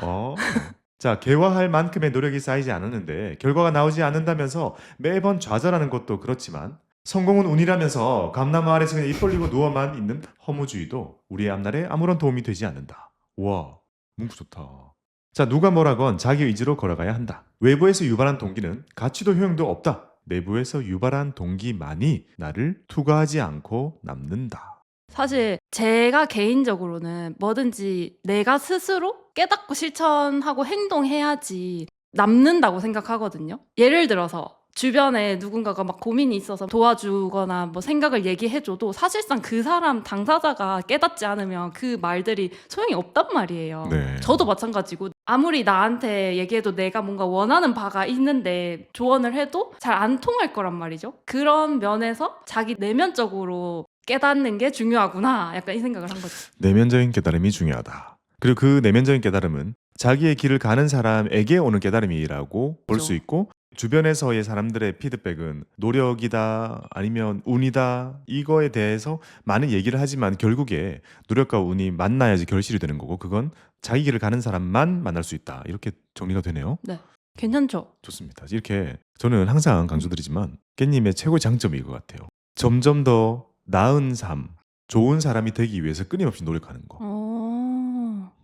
자, 개화할 만큼의 노력이 쌓이지 않았는데 결과가 나오지 않는다면서 매번 좌절하는 것도 그렇지만 성공은 운이라면서 감나무 아래서 그냥 입 벌리고 누워만 있는 허무주의도 우리의 앞날에 아무런 도움이 되지 않는다. 와, 문구 좋다. 자, 누가 뭐라건 자기 의지로 걸어가야 한다. 외부에서 유발한 동기는 가치도 효용도 없다. 내부에서 유발한 동기만이 나를 투과하지 않고 남는다. 사실 제가 개인적으로는 뭐든지 내가 스스로 깨닫고 실천하고 행동해야지 남는다고 생각하거든요. 예를 들어서 주변에 누군가가 막 고민이 있어서 도와주거나 뭐 생각을 얘기해줘도 사실상 그 사람 당사자가 깨닫지 않으면 그 말들이 소용이 없단 말이에요. 네. 저도 마찬가지고 아무리 나한테 얘기해도 내가 뭔가 원하는 바가 있는데 조언을 해도 잘 안 통할 거란 말이죠. 그런 면에서 자기 내면적으로 깨닫는 게 중요하구나 약간 이 생각을 한 거죠. 내면적인 깨달음이 중요하다. 그리고 그 내면적인 깨달음은 자기의 길을 가는 사람에게 오는 깨달음이라고 볼 수 그렇죠. 있고 주변에서의 사람들의 피드백은 노력이다 아니면 운이다 이거에 대해서 많은 얘기를 하지만 결국에 노력과 운이 만나야지 결실이 되는 거고 그건 자기 길을 가는 사람만 만날 수 있다. 이렇게 정리가 되네요. 네, 괜찮죠? 좋습니다. 이렇게 저는 항상 강조드리지만 깻님의 최고의 장점이 이거 같아요. 점점 더 나은 삶, 좋은 사람이 되기 위해서 끊임없이 노력하는 거.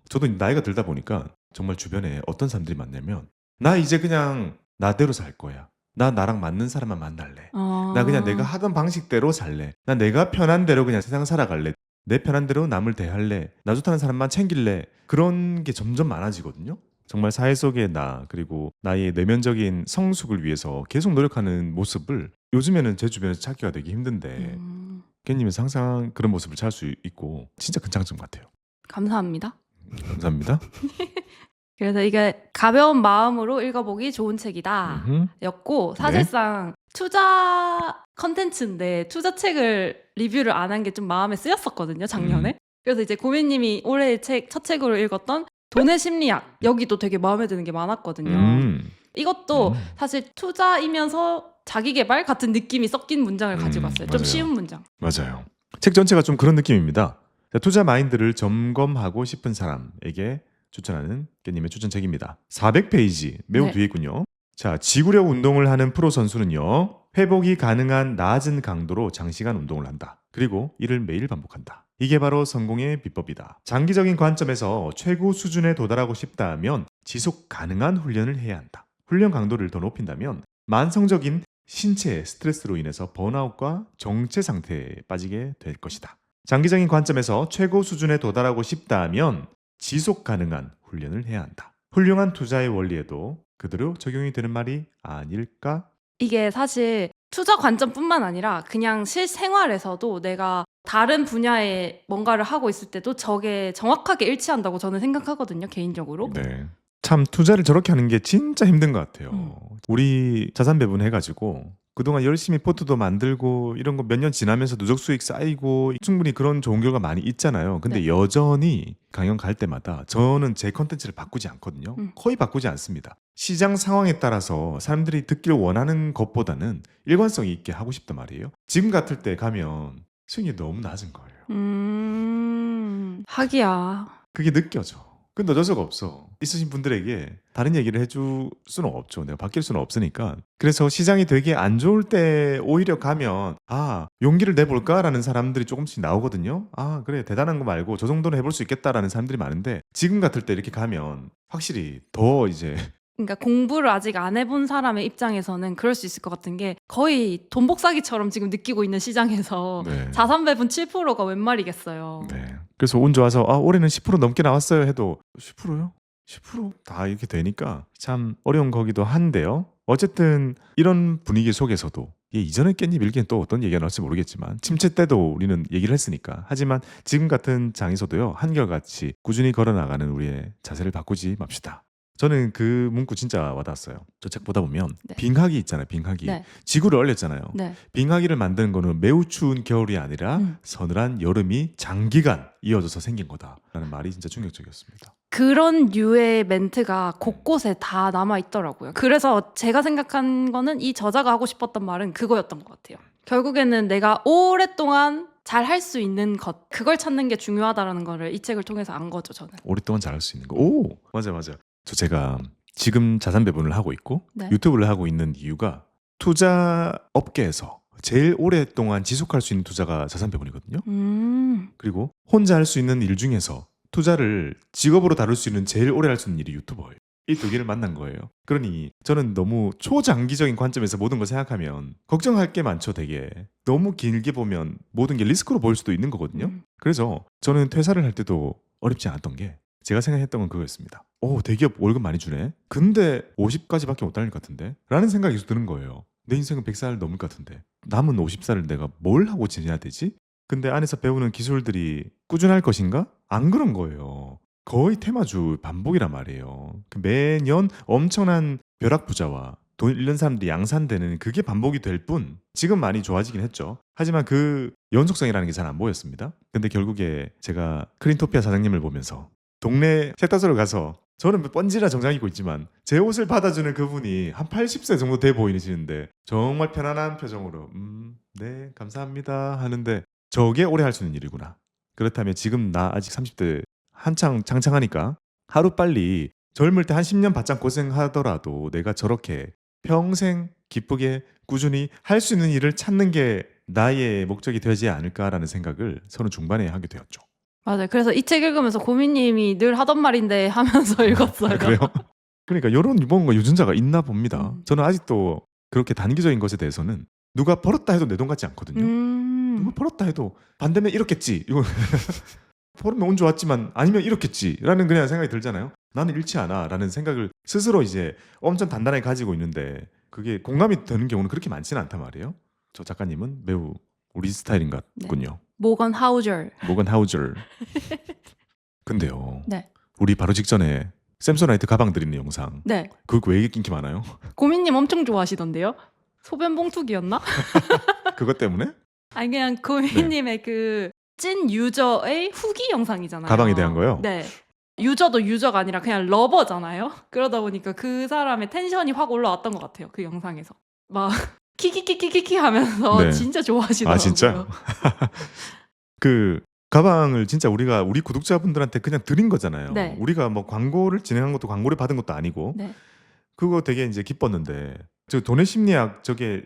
저도 나이가 들다 보니까 정말 주변에 어떤 사람들이 많냐면 나 이제 그냥 나대로 살 거야. 나 나랑 맞는 사람만 만날래. 나 그냥 내가 하던 방식대로 살래. 나 내가 편한 대로 그냥 세상 살아갈래. 내 편한 대로 남을 대할래. 나 좋다는 사람만 챙길래. 그런 게 점점 많아지거든요. 정말 사회 속의 나 그리고 나의 내면적인 성숙을 위해서 계속 노력하는 모습을 요즘에는 제 주변에서 찾기가 되게 힘든데 깻님에서 항상 그런 모습을 찾을 수 있고 진짜 큰 장점 같아요. 감사합니다. 감사합니다. 그래서 이게 가벼운 마음으로 읽어보기 좋은 책이다 였고 사실상 투자 컨텐츠인데 투자 책을 리뷰를 안 한 게 좀 마음에 쓰였었거든요 작년에. 그래서 이제 고민님이 올해 첫 책으로 읽었던 돈의 심리학 여기도 되게 마음에 드는 게 많았거든요. 이것도 사실 투자이면서 자기 개발 같은 느낌이 섞인 문장을 가지고 왔어요. 좀 맞아요. 쉬운 문장. 맞아요. 책 전체가 좀 그런 느낌입니다. 투자 마인드를 점검하고 싶은 사람에게 추천하는 깻님의 추천책입니다. 400페이지 매우 네. 뒤에 있군요. 자, 지구력 운동을 하는 프로 선수는요. 회복이 가능한 낮은 강도로 장시간 운동을 한다. 그리고 이를 매일 반복한다. 이게 바로 성공의 비법이다. 장기적인 관점에서 최고 수준에 도달하고 싶다면 지속 가능한 훈련을 해야 한다. 훈련 강도를 더 높인다면 만성적인 신체 스트레스로 인해서 번아웃과 정체 상태에 빠지게 될 것이다. 장기적인 관점에서 최고 수준에 도달하고 싶다면 지속 가능한 훈련을 해야 한다. 훌륭한 투자의 원리에도 그대로 적용이 되는 말이 아닐까? 이게 사실 투자 관점뿐만 아니라 그냥 실생활에서도 내가 다른 분야에 뭔가를 하고 있을 때도 저게 정확하게 일치한다고 저는 생각하거든요, 개인적으로. 네. 참 투자를 저렇게 하는 게 진짜 힘든 것 같아요. 우리 자산 배분 해가지고 그동안 열심히 포트도 만들고 이런 거 몇 년 지나면서 누적 수익 쌓이고 충분히 그런 좋은 결과 많이 있잖아요. 근데 네. 여전히 강연 갈 때마다 저는 제 컨텐츠를 바꾸지 않거든요. 거의 바꾸지 않습니다. 시장 상황에 따라서 사람들이 듣기를 원하는 것보다는 일관성 있게 하고 싶단 말이에요. 지금 같을 때 가면 수익이 너무 낮은 거예요. 하기야. 그게 느껴져. 근데 어쩔 수가 없어. 있으신 분들에게 다른 얘기를 해줄 수는 없죠. 내가 바뀔 수는 없으니까. 그래서 시장이 되게 안 좋을 때 오히려 가면 용기를 내볼까라는 사람들이 조금씩 나오거든요. 그래 대단한 거 말고 저 정도는 해볼 수 있겠다라는 사람들이 많은데 지금 같을 때 이렇게 가면 확실히 더 이제 그러니까 공부를 아직 안 해본 사람의 입장에서는 그럴 수 있을 것 같은 게 거의 돈 복사기처럼 지금 느끼고 있는 시장에서 네. 자산 배분 7%가 웬 말이겠어요. 네. 그래서 운 좋아서 올해는 10% 넘게 나왔어요 해도 10%요? 10%다 이렇게 되니까 참 어려운 거기도 한데요. 어쨌든 이런 분위기 속에서도 이전에 깻잎 일기엔 또 어떤 얘기가 나올지 모르겠지만 침체 때도 우리는 얘기를 했으니까 하지만 지금 같은 장에서도요 한결같이 꾸준히 걸어나가는 우리의 자세를 바꾸지 맙시다. 저는 그 문구 진짜 와닿았어요. 저 책 보다 보면 네. 빙하기 있잖아요. 빙하기. 네. 지구를 얼렸잖아요. 네. 빙하기를 만드는 거는 매우 추운 겨울이 아니라 서늘한 여름이 장기간 이어져서 생긴 거다라는 말이 진짜 충격적이었습니다. 그런 류의 멘트가 곳곳에 다 남아 있더라고요. 그래서 제가 생각한 거는 이 저자가 하고 싶었던 말은 그거였던 것 같아요. 결국에는 내가 오랫동안 잘 할 수 있는 것, 그걸 찾는 게 중요하다라는 거를 이 책을 통해서 안 거죠, 저는. 오랫동안 잘할 수 있는 거. 오, 맞아. 제가 지금 자산 배분을 하고 있고 네. 유튜브를 하고 있는 이유가 투자 업계에서 제일 오랫동안 지속할 수 있는 투자가 자산 배분이거든요. 그리고 혼자 할 수 있는 일 중에서 투자를 직업으로 다룰 수 있는 제일 오래 할 수 있는 일이 유튜버예요. 이 두 개를 만난 거예요. 그러니 저는 너무 초장기적인 관점에서 모든 걸 생각하면 걱정할 게 많죠, 되게. 너무 길게 보면 모든 게 리스크로 보일 수도 있는 거거든요. 그래서 저는 퇴사를 할 때도 어렵지 않았던 게 제가 생각했던 건 그거였습니다. 대기업 월급 많이 주네? 근데 50까지밖에 못 다닐 것 같은데? 라는 생각이 계속 드는 거예요. 내 인생은 100살 넘을 것 같은데 남은 50살을 내가 뭘 하고 지내야 되지? 근데 안에서 배우는 기술들이 꾸준할 것인가? 안 그런 거예요. 거의 테마주 반복이란 말이에요. 매년 엄청난 벼락부자와 돈 잃는 사람들이 양산되는 그게 반복이 될 뿐 지금 많이 좋아지긴 했죠. 하지만 그 연속성이라는 게 잘 안 보였습니다. 근데 결국에 제가 크린토피아 사장님을 보면서 동네 세탁소를 가서 저는 뻔지나 정장 입고 있지만 제 옷을 받아주는 그분이 한 80세 정도 돼 보이시는데 정말 편안한 표정으로 네 감사합니다 하는데 저게 오래 할 수 있는 일이구나. 그렇다면 지금 나 아직 30대 한창 장창하니까 하루빨리 젊을 때 한 10년 바짝 고생하더라도 내가 저렇게 평생 기쁘게 꾸준히 할 수 있는 일을 찾는 게 나의 목적이 되지 않을까라는 생각을 서른 중반에 하게 되었죠. 맞아요. 그래서 이 책 읽으면서 고민님이 늘 하던 말인데 하면서 읽었어요. 그래요? 그러니까 이런 뭔가 유전자가 있나 봅니다. 저는 아직도 그렇게 단기적인 것에 대해서는 누가 벌었다 해도 내 돈 같지 않거든요. 누가 벌었다 해도 반대면 이렇겠지. 이거 벌으면 운 좋았지만 아니면 이렇겠지라는 그냥 생각이 들잖아요. 나는 잃지 않아라는 생각을 스스로 이제 엄청 단단하게 가지고 있는데 그게 공감이 되는 경우는 그렇게 많지는 않단 말이에요. 저 작가님은 매우 우리 스타일인 것 같군요. 모건 하우저. 모건 하우저. 근데요. 네. 우리 바로 직전에 샘소나이트 가방 드리는 영상. 네. 그거 왜 이렇게 인기 많아요? 고민님 엄청 좋아하시던데요? 소변 봉투기였나? 그것 때문에? 아니 그냥 고민님의 그 찐 유저의 후기 영상이잖아요. 가방에 대한 거요? 네. 유저도 유저가 아니라 그냥 러버잖아요. 그러다 보니까 그 사람의 텐션이 확 올라왔던 것 같아요. 그 영상에서. 막 키키키키키키 하면서 네. 진짜 좋아하시더라고요. 아 진짜요? 그 가방을 진짜 우리가 우리 구독자분들한테 그냥 드린 거잖아요. 네. 우리가 뭐 광고를 진행한 것도 광고를 받은 것도 아니고 네. 그거 되게 이제 기뻤는데 저 돈의 심리학 저게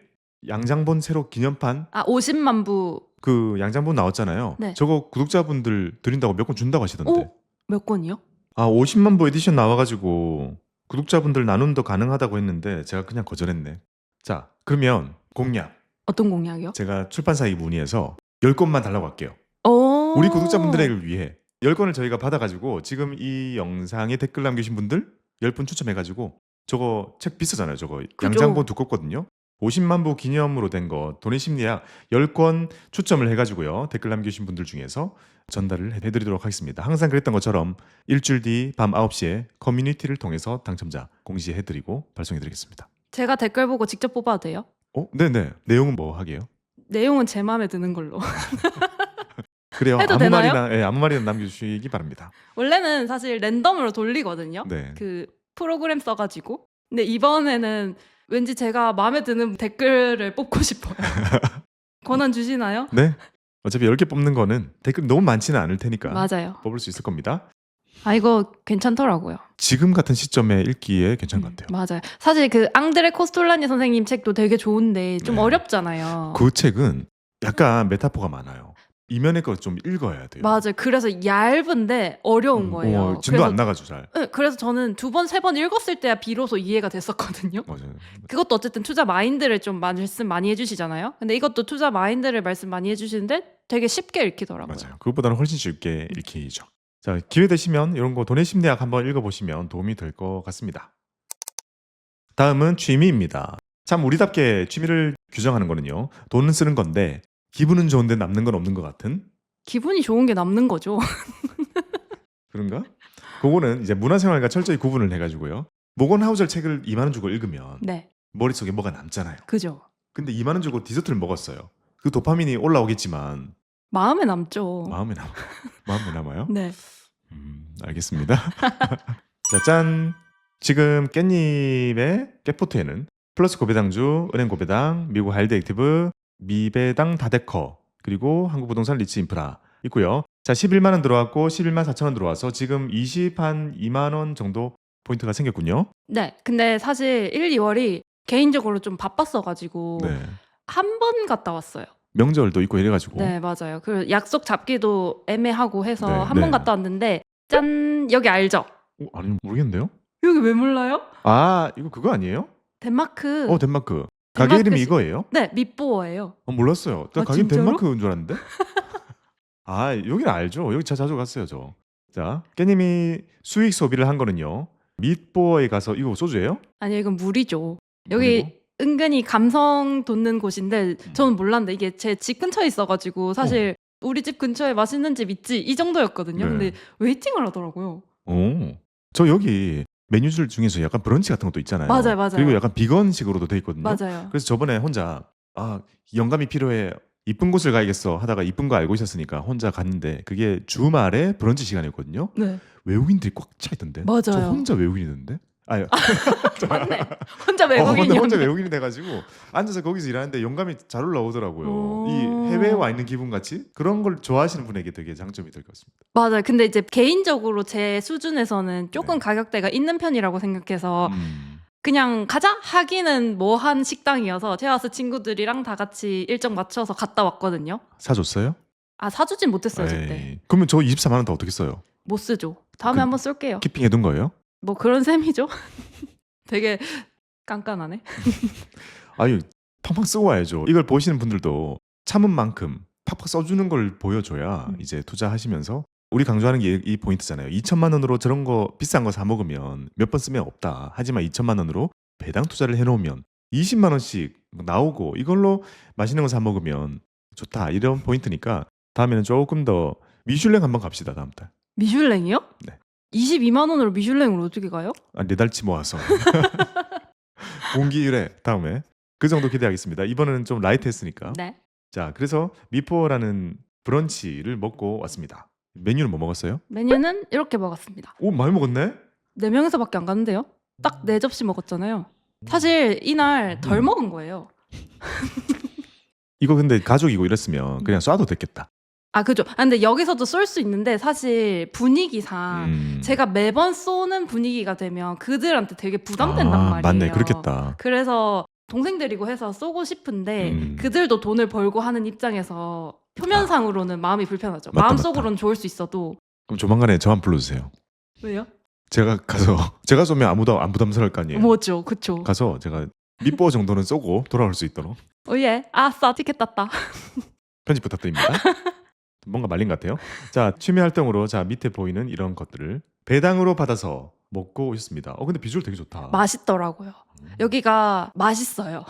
양장본 새로 기념판 50만 부 그 양장본 나왔잖아요. 네. 저거 구독자분들 드린다고 몇 권 준다고 하시던데. 몇 권이요? 아 50만 부 에디션 나와가지고 구독자분들 나눔도 가능하다고 했는데 제가 그냥 거절했네. 자 그러면 공약. 어떤 공약이요? 제가 출판사에 문의해서 10권만 달라고 할게요. 오. 우리 구독자분들을 위해 10권을 저희가 받아가지고 지금 이 영상에 댓글 남기신 분들 10분 추첨해가지고 저거 책 비싸잖아요. 저거 그죠. 양장본 두껍거든요. 50만 부 기념으로 된 거 돈의 심리학 10권 추첨을 해가지고요. 댓글 남기신 분들 중에서 전달을 해드리도록 하겠습니다. 항상 그랬던 것처럼 일주일 뒤 밤 9시에 커뮤니티를 통해서 당첨자 공지해드리고 발송해드리겠습니다. 제가 댓글 보고 직접 뽑아도 돼요? 네네. 내용은 뭐 하게요? 내용은 제 마음에 드는 걸로. 그래요. 해도 아무 되나요? 말이나 아무 말이나 남겨주시기 바랍니다. 원래는 사실 랜덤으로 돌리거든요. 네. 그 프로그램 써가지고. 근데 이번에는 왠지 제가 마음에 드는 댓글을 뽑고 싶어요. 권한 주시나요? 네. 어차피 10개 뽑는 거는 댓글 너무 많지는 않을 테니까 맞아요. 뽑을 수 있을 겁니다. 이거 괜찮더라고요. 지금 같은 시점에 읽기에 괜찮은 것 같아요. 맞아요. 사실 그 앙드레 코스톨라니 선생님 책도 되게 좋은데 좀 네. 어렵잖아요. 그 책은 약간 메타포가 많아요. 이면의 거 좀 읽어야 돼요. 맞아요. 그래서 얇은데 어려운 거예요. 진도 그래서, 안 나가죠 잘. 네, 그래서 저는 2번, 3번 읽었을 때야 비로소 이해가 됐었거든요. 맞아요. 그것도 어쨌든 투자 마인드를 좀 말씀 많이 해주시잖아요. 근데 이것도 투자 마인드를 말씀 많이 해주시는데 되게 쉽게 읽히더라고요. 맞아요. 그것보다는 훨씬 쉽게 읽히죠. 자 기회 되시면 이런 거 돈의 심리학 한번 읽어보시면 도움이 될 것 같습니다. 다음은 취미입니다. 참 우리답게 취미를 규정하는 거는요. 돈은 쓰는 건데 기분은 좋은데 남는 건 없는 것 같은 기분이 좋은 게 남는 거죠. 그런가? 그거는 이제 문화생활과 철저히 구분을 해가지고요. 모건 하우절 책을 2만 원 주고 읽으면 네, 머릿속에 뭐가 남잖아요. 그죠. 근데 2만 원 주고 디저트를 먹었어요. 그 도파민이 올라오겠지만 마음에 남죠. 마음에 남아요? 네. 알겠습니다. 자, 짠! 지금 깻잎의 깨포트에는 플러스 고배당주, 은행 고배당, 미국 하이드 액티브, 미배당 다데커, 그리고 한국부동산 리츠 인프라 있고요. 자, 11만 원 들어왔고 11만 4천 원 들어와서 지금 2만 원 정도 포인트가 생겼군요. 네, 근데 사실 1, 2월이 개인적으로 좀 바빴어가지고 네. 한 번 갔다 왔어요. 명절도 있고 이래가지고. 네, 맞아요. 그 약속 잡기도 애매하고 해서 네, 한 번 네. 갔다 왔는데 짠! 여기 알죠? 아니 모르겠는데요? 여기 왜 몰라요? 이거 그거 아니에요? 덴마크. 덴마크. 가게 이름이 덴마크시- 이거예요? 네, 밑보어예요. 몰랐어요. 나 아, 가게 진짜로? 덴마크인 줄 알았는데. 여기는 알죠. 여기 자주 갔어요, 저. 자, 깨님이 수익 소비를 한 거는요. 밑보어에 가서 이거 소주예요? 아니, 이건 물이죠. 여기 그리고? 은근히 감성 돋는 곳인데 저는 몰랐는데 이게 제 집 근처에 있어가지고 사실 우리 집 근처에 맛있는 집 있지 이 정도였거든요. 네. 근데 웨이팅을 하더라고요. 저 여기 메뉴들 중에서 약간 브런치 같은 것도 있잖아요. 맞아요, 맞아요. 그리고 약간 비건식으로도 돼 있거든요. 맞아요. 그래서 저번에 혼자 영감이 필요해. 이쁜 곳을 가야겠어 하다가 이쁜 거 알고 있었으니까 혼자 갔는데 그게 주말에 브런치 시간이었거든요. 네, 외국인들이 꽉 차 있던데. 맞아요. 저 혼자 외국인이던데. 맞네. 혼자 혼자 외국인이었네. 외국인이 돼가지고 앉아서 거기서 일하는데 영감이 잘 올라오더라고요. 오. 이 해외에 와 있는 기분 같이 그런 걸 좋아하시는 분에게 되게 장점이 될 것 같습니다. 맞아요. 근데 이제 개인적으로 제 수준에서는 조금 네. 가격대가 있는 편이라고 생각해서 음. 그냥 가자 하기는 뭐 한 식당이어서 테라스 친구들이랑 다 같이 일정 맞춰서 갔다 왔거든요. 사줬어요? 사주진 못했어요 절대. 에이, 그러면 저 24만 원 다 어떻게 써요? 못 쓰죠. 다음에 한번 쏠게요. 키핑해둔 거예요? 뭐 그런 셈이죠. 되게 깐깐하네. 팡팡 쓰고 와야죠. 이걸 보시는 분들도 참은 만큼 팍팍 써주는 걸 보여줘야 이제 투자하시면서 우리 강조하는 게 이 포인트잖아요. 2천만 원으로 저런 거 비싼 거 사 먹으면 몇 번 쓰면 없다. 하지만 2천만 원으로 배당 투자를 해놓으면 20만 원씩 나오고 이걸로 맛있는 거 사 먹으면 좋다. 이런 포인트니까 다음에는 조금 더 미슐랭 한번 갑시다. 다음 달. 미슐랭이요? 네. 22만 원으로 미슐랭을 어떻게 가요? 4달치 모아서 공기율에 다음에 그 정도 기대하겠습니다. 이번에는 좀 라이트했으니까. 네. 자, 그래서 미포라는 브런치를 먹고 왔습니다. 메뉴는 뭐 먹었어요? 메뉴는 이렇게 먹었습니다. 오, 많이 먹었네? 4명에서밖에 안 갔는데요. 딱 4접시 먹었잖아요. 사실 이날 덜 먹은 거예요. 이거 근데 가족이고 이랬으면 그냥 쏴도 됐겠다. 아, 그죠. 아, 근데 여기서도 쏠 수 있는데 사실 분위기상 제가 매번 쏘는 분위기가 되면 그들한테 되게 부담된단 말이에요. 맞네, 그렇겠다. 그래서 동생들이고 해서 쏘고 싶은데 그들도 돈을 벌고 하는 입장에서 표면상으로는 마음이 불편하죠. 맞다, 마음속으로는 좋을 수 있어도. 그럼 조만간에 저한 불러주세요. 왜요? 제가 가서 제가 쏘면 아무도 안 부담스러울 거 아니에요. 뭐죠, 그쵸. 가서 제가 밑보 정도는 쏘고 돌아올 수 있도록 오예, 아싸, 티켓 땄다. 편집 부탁드립니다. 뭔가 말린 것 같아요. 자, 취미 활동으로 자 밑에 보이는 이런 것들을 배당으로 받아서 먹고 오셨습니다. 근데 비주얼 되게 좋다. 맛있더라고요. 여기가 맛있어요.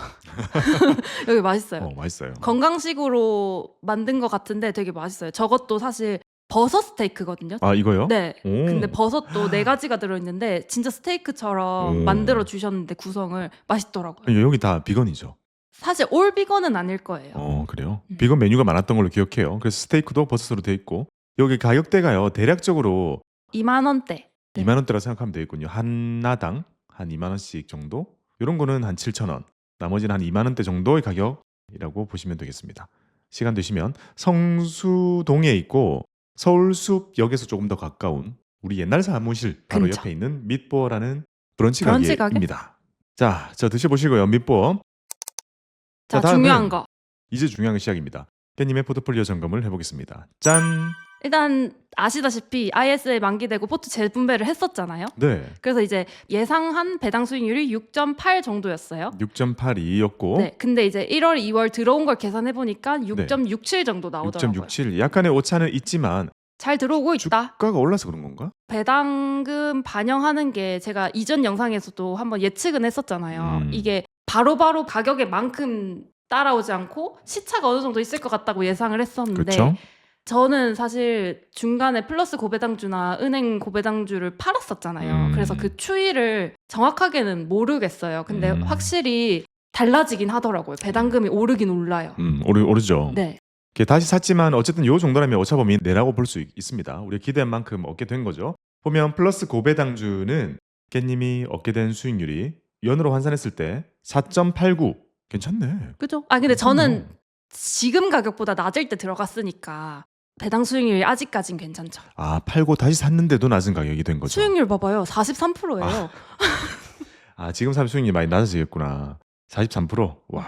여기 맛있어요. 맛있어요. 건강식으로 만든 것 같은데 되게 맛있어요. 저것도 사실 버섯 스테이크거든요. 아, 이거요? 네. 오. 근데 버섯도 4가지가 들어있는데 진짜 스테이크처럼 오. 만들어 주셨는데 구성을 맛있더라고요. 여기 다 비건이죠. 사실 올 비건은 아닐 거예요. 그래요? 비건 메뉴가 많았던 걸로 기억해요. 그래서 스테이크도 버섯으로 돼 있고 여기 가격대가요. 대략적으로 2만 원대. 네. 2만 원대라 생각하면 되겠군요. 하나당 한 2만 원씩 정도? 이런 거는 한 7천 원. 나머지는 한 2만 원대 정도의 가격이라고 보시면 되겠습니다. 시간 되시면 성수동에 있고 서울숲역에서 조금 더 가까운 우리 옛날 사무실 바로 근처. 옆에 있는 밑보라는 브런치 브런치 가게입니다. 자, 저 드셔보시고요. 밑보. 자, 다음은 중요한 거. 이제 중요한 시작입니다. 깻님의 포트폴리오 점검을 해보겠습니다. 짠! 일단 아시다시피 IS에 만기되고 포트 재분배를 했었잖아요. 네, 그래서 이제 예상한 배당 수익률이 6.8 정도였어요. 6.82였고 네, 근데 이제 1월, 2월 들어온 걸 계산해 보니까 6.67 정도 나오더라고요. 6.67. 약간의 오차는 있지만 잘 들어오고 있다. 주가가 올라서 그런 건가? 배당금 반영하는 게 제가 이전 영상에서도 한번 예측은 했었잖아요. 음. 이게 바로바로 가격에 만큼 따라오지 않고 시차가 어느 정도 있을 것 같다고 예상을 했었는데 그렇죠? 저는 사실 중간에 플러스 고배당주나 은행 고배당주를 팔았었잖아요. 그래서 그 추이를 정확하게는 모르겠어요. 근데 확실히 달라지긴 하더라고요. 배당금이 오르긴 올라요. 오르죠. 네. 이렇게 다시 샀지만 어쨌든 요 정도라면 오차범위 내라고 볼 수 있습니다. 우리가 기대한 만큼 얻게 된 거죠. 보면 플러스 고배당주는 깻님이 얻게 된 수익률이 연으로 환산했을 때 4.89. 괜찮네. 그죠? 아, 근데 저는 지금 가격보다 낮을 때 들어갔으니까 배당 수익률이 아직까진 괜찮죠. 아, 팔고 다시 샀는데도 낮은 가격이 된 거죠. 수익률 봐봐요. 43%예요. 지금 사면 수익률이 많이 낮아지겠구나. 43%? 와.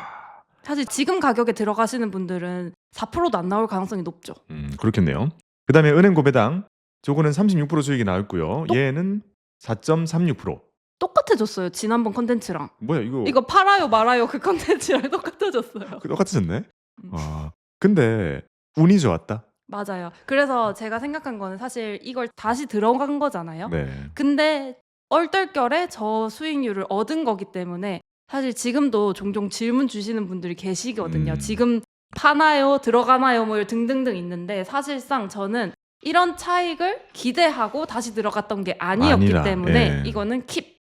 사실 지금 가격에 들어가시는 분들은 4%도 안 나올 가능성이 높죠. 그렇겠네요. 그 다음에 은행 고배당. 저거는 36% 수익이 나왔고요. 얘는 4.36%. 똑같아졌어요. 지난번 컨텐츠랑. 뭐야 이거? 이거 팔아요 말아요 그 컨텐츠랑 똑같아졌어요. 똑같아졌네. 근데 운이 좋았다. 맞아요. 그래서 제가 생각한 거는 사실 이걸 다시 들어간 거잖아요. 네. 근데 얼떨결에 저 수익률을 얻은 거기 때문에 사실 지금도 종종 질문 주시는 분들이 계시거든요. 지금 파나요? 들어가나요? 뭐 등등등 있는데 사실상 저는 이런 차익을 기대하고 다시 들어갔던 게 아니었기 아니라, 때문에 예. 이거는 킵.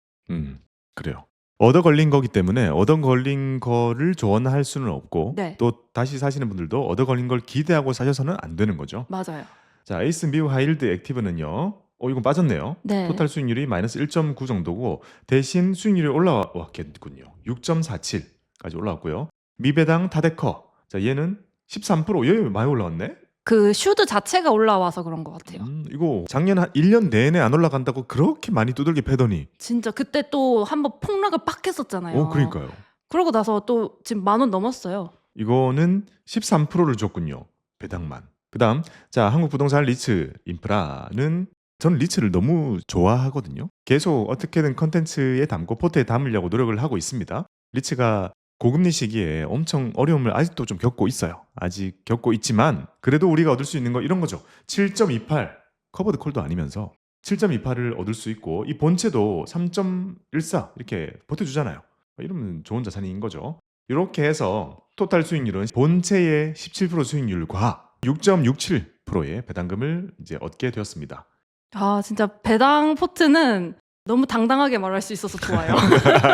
그래요. 얻어 걸린 거기 때문에 얻어 걸린 거를 조언할 수는 없고 네. 또 다시 사시는 분들도 얻어 걸린 걸 기대하고 사셔서는 안 되는 거죠. 맞아요. 자, 에이스 미우 하이힐드 액티브는요. 이건 빠졌네요. 네. 토탈 수익률이 마이너스 1.9 정도고 대신 수익률이 올라왔겠군요. 6.47까지 올라왔고요. 미배당 다데커. 자, 얘는 13%. 얘 많이 올라왔네. 그 슈드 자체가 올라와서 그런 것 같아요. 이거 작년 한 1년 내내 안 올라간다고 그렇게 많이 두들겨 패더니. 진짜 그때 또 한번 폭락을 빡 했었잖아요. 그러니까요. 그러고 나서 또 지금 10,000원 넘었어요. 이거는 13%를 줬군요. 배당만. 그다음 자, 한국부동산 리츠 인프라는 저는 리츠를 너무 좋아하거든요. 계속 어떻게든 컨텐츠에 담고 포트에 담으려고 노력을 하고 있습니다. 리츠가 고금리 시기에 엄청 어려움을 아직도 좀 겪고 있어요. 아직 겪고 있지만 그래도 우리가 얻을 수 있는 거 이런 거죠. 7.28 커버드 콜도 아니면서 7.28을 얻을 수 있고 이 본체도 3.14 이렇게 보태주잖아요. 이러면 좋은 자산인 거죠. 이렇게 해서 토탈 수익률은 본체의 17% 수익률과 6.67%의 배당금을 이제 얻게 되었습니다. 아, 진짜 배당 포트는 너무 당당하게 말할 수 있어서 좋아요.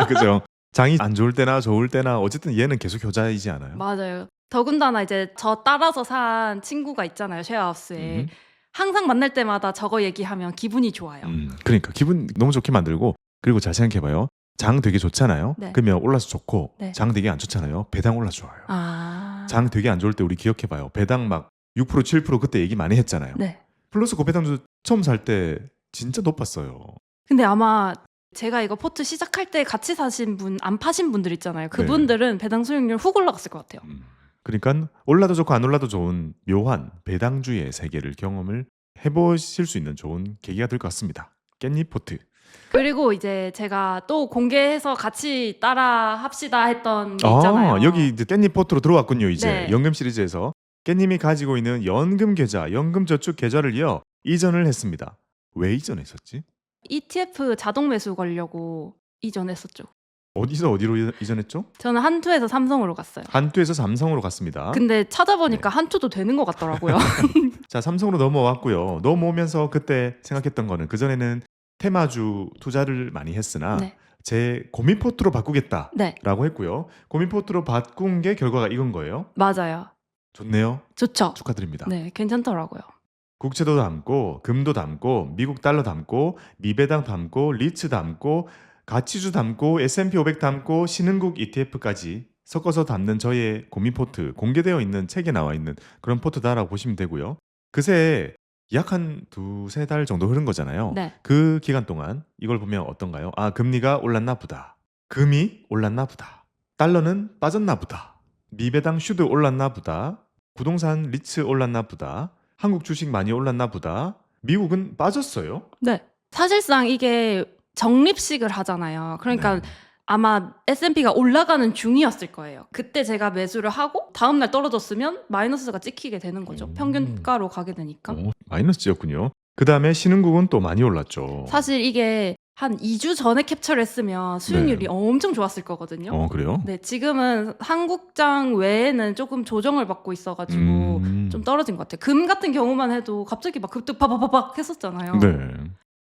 그죠? 장이 안 좋을 때나 좋을 때나 어쨌든 얘는 계속 효자이지 않아요? 맞아요. 더군다나 이제 저 따라서 산 친구가 있잖아요, 쉐어하우스에. 항상 만날 때마다 저거 얘기하면 기분이 좋아요. 그러니까 기분 너무 좋게 만들고 그리고 잘 생각해봐요. 장 되게 좋잖아요. 네. 그러면 올라서 좋고 네. 장 되게 안 좋잖아요. 배당 올라 좋아요. 아. 장 되게 안 좋을 때 우리 기억해봐요. 배당 막 6% 7% 그때 얘기 많이 했잖아요. 네. 플러스 고배당주 처음 살 때 진짜 높았어요. 근데 아마 제가 이거 포트 시작할 때 같이 사신 분, 안 파신 분들 있잖아요. 그분들은 배당 수익률 훅 올라갔을 것 같아요. 그러니까 올라도 좋고 안 올라도 좋은 묘한 배당주의 세계를 경험을 해보실 수 있는 좋은 계기가 될 것 같습니다. 깻잎 포트. 그리고 이제 제가 또 공개해서 같이 따라 합시다 했던 게 있잖아요. 여기 이제 깻잎 포트로 들어왔군요. 이제 네. 연금 시리즈에서 깻잎이 가지고 있는 연금 계좌, 연금 저축 계좌를요 이전을 했습니다. 왜 이전했었지? ETF 자동 매수 걸려고 이전했었죠. 어디서 어디로 이전했죠? 저는 한투에서 삼성으로 갔어요. 한투에서 삼성으로 갔습니다. 근데 찾아보니까 네. 한투도 되는 것 같더라고요. 자, 삼성으로 넘어왔고요. 넘어오면서 그때 생각했던 거는 그전에는 테마주 투자를 많이 했으나 네. 제 고민 포트로 바꾸겠다라고 네, 했고요. 고민 포트로 바꾼 게 결과가 이건 거예요. 맞아요. 좋네요. 좋죠. 축하드립니다. 네, 괜찮더라고요. 국채도 담고 금도 담고 미국 달러 담고 미배당 담고 리츠 담고 가치주 담고 S&P 500 담고 신흥국 ETF까지 섞어서 담는 저의 고민 포트 공개되어 있는 책에 나와 있는 그런 포트다라고 보시면 되고요. 그새 약 한 두세 달 정도 흐른 거잖아요. 네. 그 기간 동안 이걸 보면 어떤가요? 아, 금리가 올랐나 보다. 금이 올랐나 보다. 달러는 빠졌나 보다. 미배당 슈드 올랐나 보다. 부동산 리츠 올랐나 보다. 한국 주식 많이 올랐나 보다. 미국은 빠졌어요. 네. 사실상 이게 적립식을 하잖아요. 그러니까 네. 아마 S&P가 올라가는 중이었을 거예요. 그때 제가 매수를 하고 다음날 떨어졌으면 마이너스가 찍히게 되는 거죠. 평균가로 가게 되니까. 마이너스였군요. 그 다음에 신흥국은 또 많이 올랐죠. 사실 이게 한 2주 전에 캡처를 했으면 수익률이 네. 엄청 좋았을 거거든요. 그래요? 네, 지금은 한국장 외에는 조금 조정을 받고 있어가지고 좀 떨어진 것 같아요. 금 같은 경우만 해도 갑자기 막 급등 파바바박 했었잖아요. 네.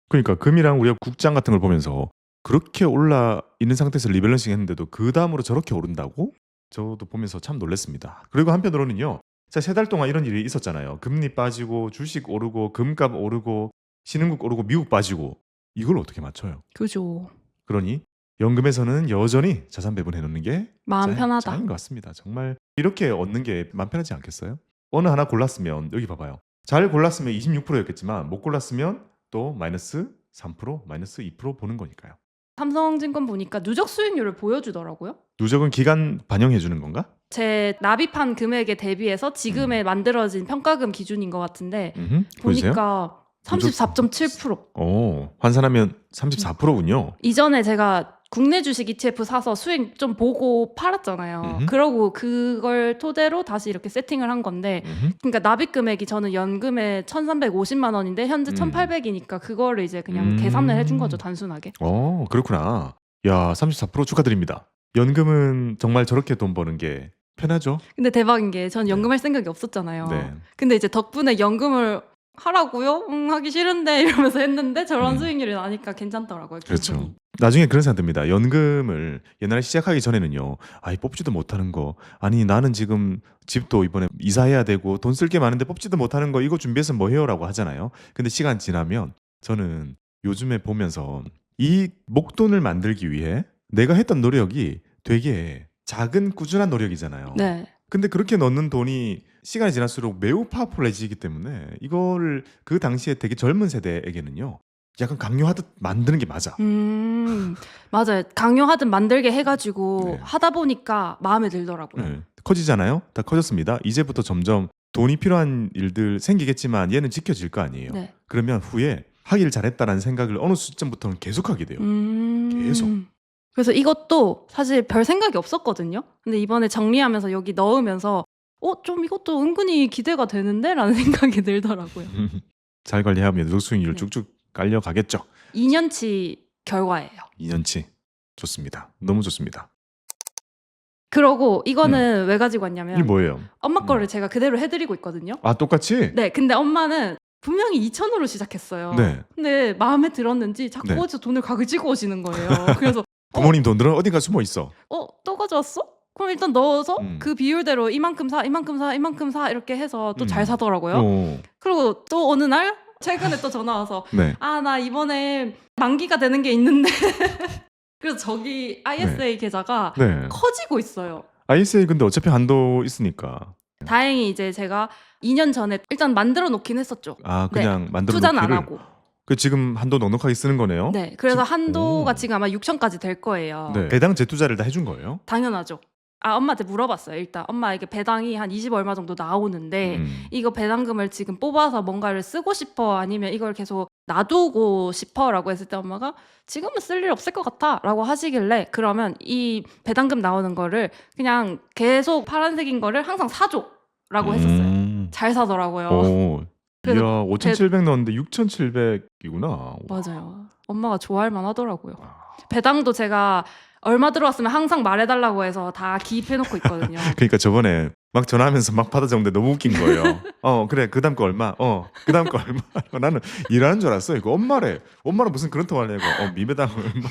그러니까 금이랑 우리가 국장 같은 걸 보면서 그렇게 올라 있는 상태에서 리밸런싱 했는데도 그 다음으로 저렇게 오른다고? 저도 보면서 참 놀랐습니다. 그리고 한편으로는요. 자, 3달 동안 이런 일이 있었잖아요. 금리 빠지고 주식 오르고 금값 오르고 신흥국 오르고 미국 빠지고 이걸 어떻게 맞춰요? 그죠. 그러니 연금에서는 여전히 자산 배분해 놓는 게 마음 편하다. 짱인 것 같습니다. 정말 이렇게 얻는 게 마음 편하지 않겠어요? 어느 하나 골랐으면 여기 봐봐요. 잘 골랐으면 26%였겠지만 못 골랐으면 또 마이너스 3%, 마이너스 2% 보는 거니까요. 삼성증권 보니까 누적 수익률을 보여주더라고요. 누적은 기간 반영해 주는 건가? 제 납입한 금액에 대비해서 지금에 만들어진 평가금 기준인 것 같은데 보이세요? 보니까 34.7%. 환산하면 34%군요. 이전에 제가 국내 주식 ETF 사서 수익 좀 보고 팔았잖아요. 그러고 그걸 토대로 다시 이렇게 세팅을 한 건데 그러니까 납입 금액이 저는 연금에 1,350만 원인데 현재 1,800이니까 그거를 이제 그냥 계산을 해준 거죠, 단순하게. 그렇구나. 야, 34% 축하드립니다. 연금은 정말 저렇게 돈 버는 게 편하죠? 근데 대박인 게 전 연금할 생각이 없었잖아요. 네. 근데 이제 덕분에 연금을 하라고요? 하기 싫은데 이러면서 했는데 저런 수익률이 나니까 괜찮더라고요. 그렇죠. 기분이. 나중에 그런 생각 듭니다. 연금을 옛날에 시작하기 전에는요. 아이 뽑지도 못하는 거. 아니 나는 지금 집도 이번에 이사해야 되고 돈 쓸 게 많은데 뽑지도 못하는 거 이거 준비해서 뭐 해요라고 하잖아요. 근데 시간 지나면 저는 요즘에 보면서 이 목돈을 만들기 위해 내가 했던 노력이 되게 작은 꾸준한 노력이잖아요. 네. 근데 그렇게 넣는 돈이 시간이 지날수록 매우 파워풀해지기 때문에 이거를 그 당시에 되게 젊은 세대에게는요. 약간 강요하듯 만드는 게 맞아. 맞아요. 강요하듯 만들게 해가지고 네. 하다 보니까 마음에 들더라고요. 네. 커지잖아요. 다 커졌습니다. 이제부터 점점 돈이 필요한 일들 생기겠지만 얘는 지켜질 거 아니에요. 네. 그러면 후에 하기를 잘했다라는 생각을 어느 시점부터는 계속하게 돼요. 계속. 그래서 이것도 사실 별 생각이 없었거든요. 근데 이번에 정리하면서 여기 넣으면서 좀 이것도 은근히 기대가 되는데? 라는 생각이 들더라고요. 잘 관리하면 누적 수익률 네. 쭉쭉 깔려가겠죠. 2년치 결과예요. 2년치. 좋습니다. 너무 좋습니다. 그러고 이거는 왜 가지고 왔냐면 이게 뭐예요? 엄마 거를 제가 그대로 해드리고 있거든요. 아, 똑같이? 네, 근데 엄마는 분명히 2,000으로 시작했어요. 네. 근데 마음에 들었는지 자꾸 네. 어디서 돈을 가지고 오시는 거예요. 그래서 부모님 돈 들은 어딘가 숨어 있어. 또 가져왔어? 그럼 일단 넣어서 음. 그 비율대로 이만큼 사, 이만큼 사, 이만큼 사 이렇게 해서 또 잘 사더라고요. 오. 그리고 또 어느 날 최근에 또 전화 와서 네. 아, 나 이번에 만기가 되는 게 있는데 그래서 저기 ISA 계좌가 네. 커지고 있어요. ISA 근데 어차피 한도 있으니까. 다행히 이제 제가 2년 전에 일단 만들어 놓긴 했었죠. 아, 그냥 만들어 투자는 안 놓기를. 하고. 그 지금 한도 넉넉하게 쓰는 거네요. 네, 그래서 지금- 한도가 오. 지금 아마 6천까지 될 거예요. 네. 배당 재투자를 다 해준 거예요. 당연하죠. 아, 엄마한테 물어봤어요. 일단 엄마에게 배당이 한 20 얼마 정도 나오는데 이거 배당금을 지금 뽑아서 뭔가를 쓰고 싶어 아니면 이걸 계속 놔두고 싶어라고 했을 때 엄마가 지금은 쓸 일 없을 것 같아라고 하시길래 그러면 이 배당금 나오는 거를 그냥 계속 파란색인 거를 항상 사줘라고 했었어요. 잘 사더라고요. 오. 그래서 이야, 5,700 넣었는데 6,700이구나. 맞아요. 엄마가 좋아할 만하더라고요. 배당도 제가 얼마 들어왔으면 항상 말해달라고 해서 다 기입해놓고 있거든요. 그러니까 저번에 막 전화하면서 막 받아 적는데 너무 웃긴 거예요. 그래, 그 다음 거 얼마? 그 다음 거 얼마? 나는 일하는 줄 알았어요. 이거 엄마래. 엄마는 무슨 그런 통화를 내고 미배당 얼마?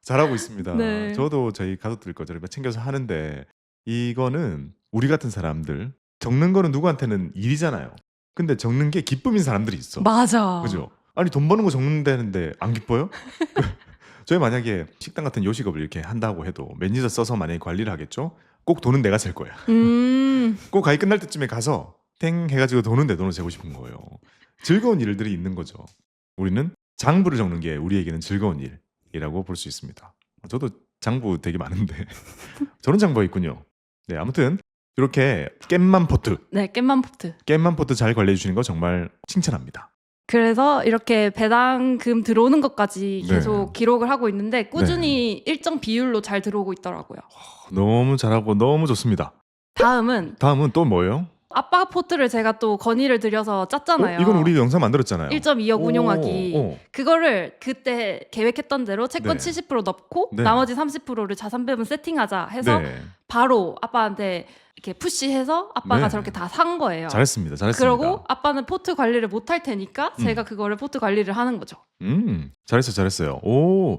잘하고 있습니다. 네. 저도 저희 가족들 거 저렇게 챙겨서 하는데 이거는 우리 같은 사람들 적는 거는 누구한테는 일이잖아요. 근데 적는 게 기쁨인 사람들이 있어. 맞아. 그죠? 아니 돈 버는 거 적는다는데 안 기뻐요? 저희 만약에 식당 같은 요식업을 이렇게 한다고 해도 매니저 써서 만약에 관리를 하겠죠? 꼭 돈은 내가 셀 거야. 꼭 가입 끝날 때쯤에 가서 탱 해가지고 돈은 내 돈을 세고 싶은 거예요. 즐거운 일들이 있는 거죠. 우리는 장부를 적는 게 우리에게는 즐거운 일이라고 볼 수 있습니다. 저도 장부 되게 많은데 저런 장부가 있군요. 네, 아무튼 이렇게 깻만 포트, 네, 깻만 포트. 깻만 포트 잘 관리해 주시는 거 정말 칭찬합니다. 그래서 이렇게 배당금 들어오는 것까지 네. 계속 기록을 하고 있는데 꾸준히 일정 비율로 잘 들어오고 있더라고요. 너무 잘하고 너무 좋습니다. 다음은 또 뭐예요? 아빠 포트를 제가 또 건의를 드려서 짰잖아요. 이건 우리 영상 만들었잖아요. 1.2억 운용하기. 오. 그거를 그때 계획했던 대로 채권 네. 70% 넣고 네. 나머지 30%를 자산 배분 세팅하자 해서 네. 바로 아빠한테 이렇게 푸시해서 아빠가 네. 저렇게 다 산 거예요. 잘했습니다. 그러고 아빠는 포트 관리를 못 할 테니까 제가 그거를 포트 관리를 하는 거죠. 잘했어요. 오,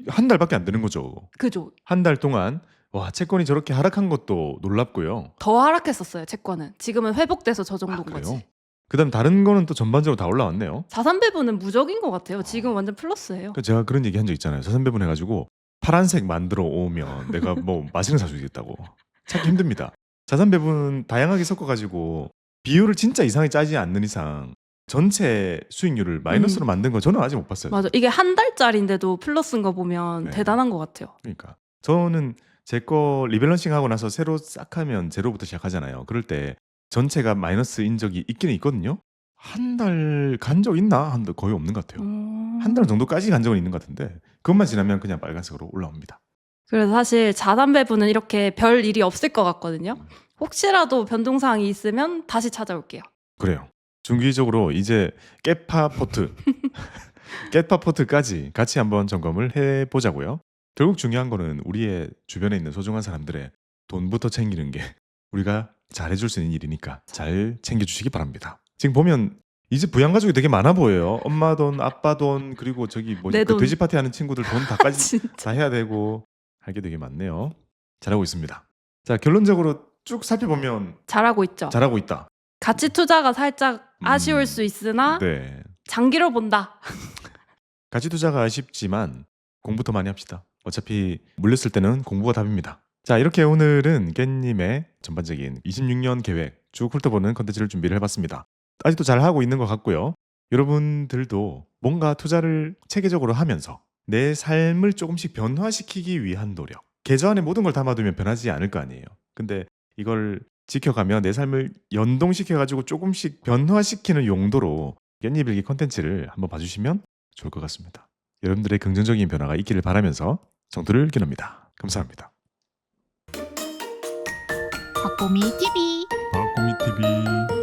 한 달밖에 안 되는 거죠. 그죠. 한 달 동안 와, 채권이 저렇게 하락한 것도 놀랍고요. 더 하락했었어요, 채권은. 지금은 회복돼서 저 정도인 그래요? 거지. 그다음 다른 거는 또 전반적으로 다 올라왔네요. 자산 배분은 무적인 것 같아요. 지금 완전 플러스예요. 그러니까 제가 그런 얘기 한 적 있잖아요. 자산 배분 해가지고 파란색 만들어 오면 내가 뭐 마시는 사주겠다고. 찾기 힘듭니다. 자산 배분 다양하게 섞어가지고 비율을 진짜 이상하게 짜지 않는 이상 전체 수익률을 마이너스로 만든 거 저는 아직 못 봤어요. 맞아. 이게 한 달짜리인데도 플러스인 거 보면 네. 대단한 것 같아요. 그러니까 저는 제 거 리밸런싱 하고 나서 새로 싹 하면 제로부터 시작하잖아요. 그럴 때 전체가 마이너스인 적이 있기는 있거든요. 한 달 간 적 있나? 한달 거의 없는 것 같아요. 한 달 정도까지 간 적은 있는 것 같은데 그것만 지나면 그냥 빨간색으로 올라옵니다. 그래서 사실 자산 배분은 이렇게 별 일이 없을 것 같거든요. 혹시라도 변동사항이 있으면 다시 찾아올게요. 그래요. 중기적으로 이제 깨파 포트 깨파 포트까지 같이 한번 점검을 해보자고요. 결국 중요한 거는 우리의 주변에 있는 소중한 사람들의 돈부터 챙기는 게 우리가 잘해줄 수 있는 일이니까 잘 챙겨주시기 바랍니다. 지금 보면 이제 부양가족이 되게 많아 보여요. 엄마 돈, 아빠 돈, 그리고 저기 뭐지 내 그 돈. 돼지 파티 하는 친구들 돈 다까지 진짜. 다 해야 되고 할 게 되게 많네요. 잘하고 있습니다. 자, 결론적으로 쭉 살펴보면 잘하고 있죠. 잘하고 있다. 가치 투자가 살짝 아쉬울 수 있으나 네. 장기로 본다. 가치 투자가 아쉽지만 공부더 많이 합시다. 어차피 물렸을 때는 공부가 답입니다. 자, 이렇게 오늘은 깻님의 전반적인 26년 계획 쭉 훑어보는 컨텐츠를 준비를 해봤습니다. 아직도 잘 하고 있는 것 같고요. 여러분들도 뭔가 투자를 체계적으로 하면서 내 삶을 조금씩 변화시키기 위한 노력. 계좌 안에 모든 걸 담아두면 변하지 않을 거 아니에요. 근데 이걸 지켜가며 내 삶을 연동시켜가지고 조금씩 변화시키는 용도로 깻잎일기 컨텐츠를 한번 봐주시면 좋을 것 같습니다. 여러분들의 긍정적인 변화가 있기를 바라면서 정도를 기릅니다. 감사합니다. 박보미 TV 박고미 TV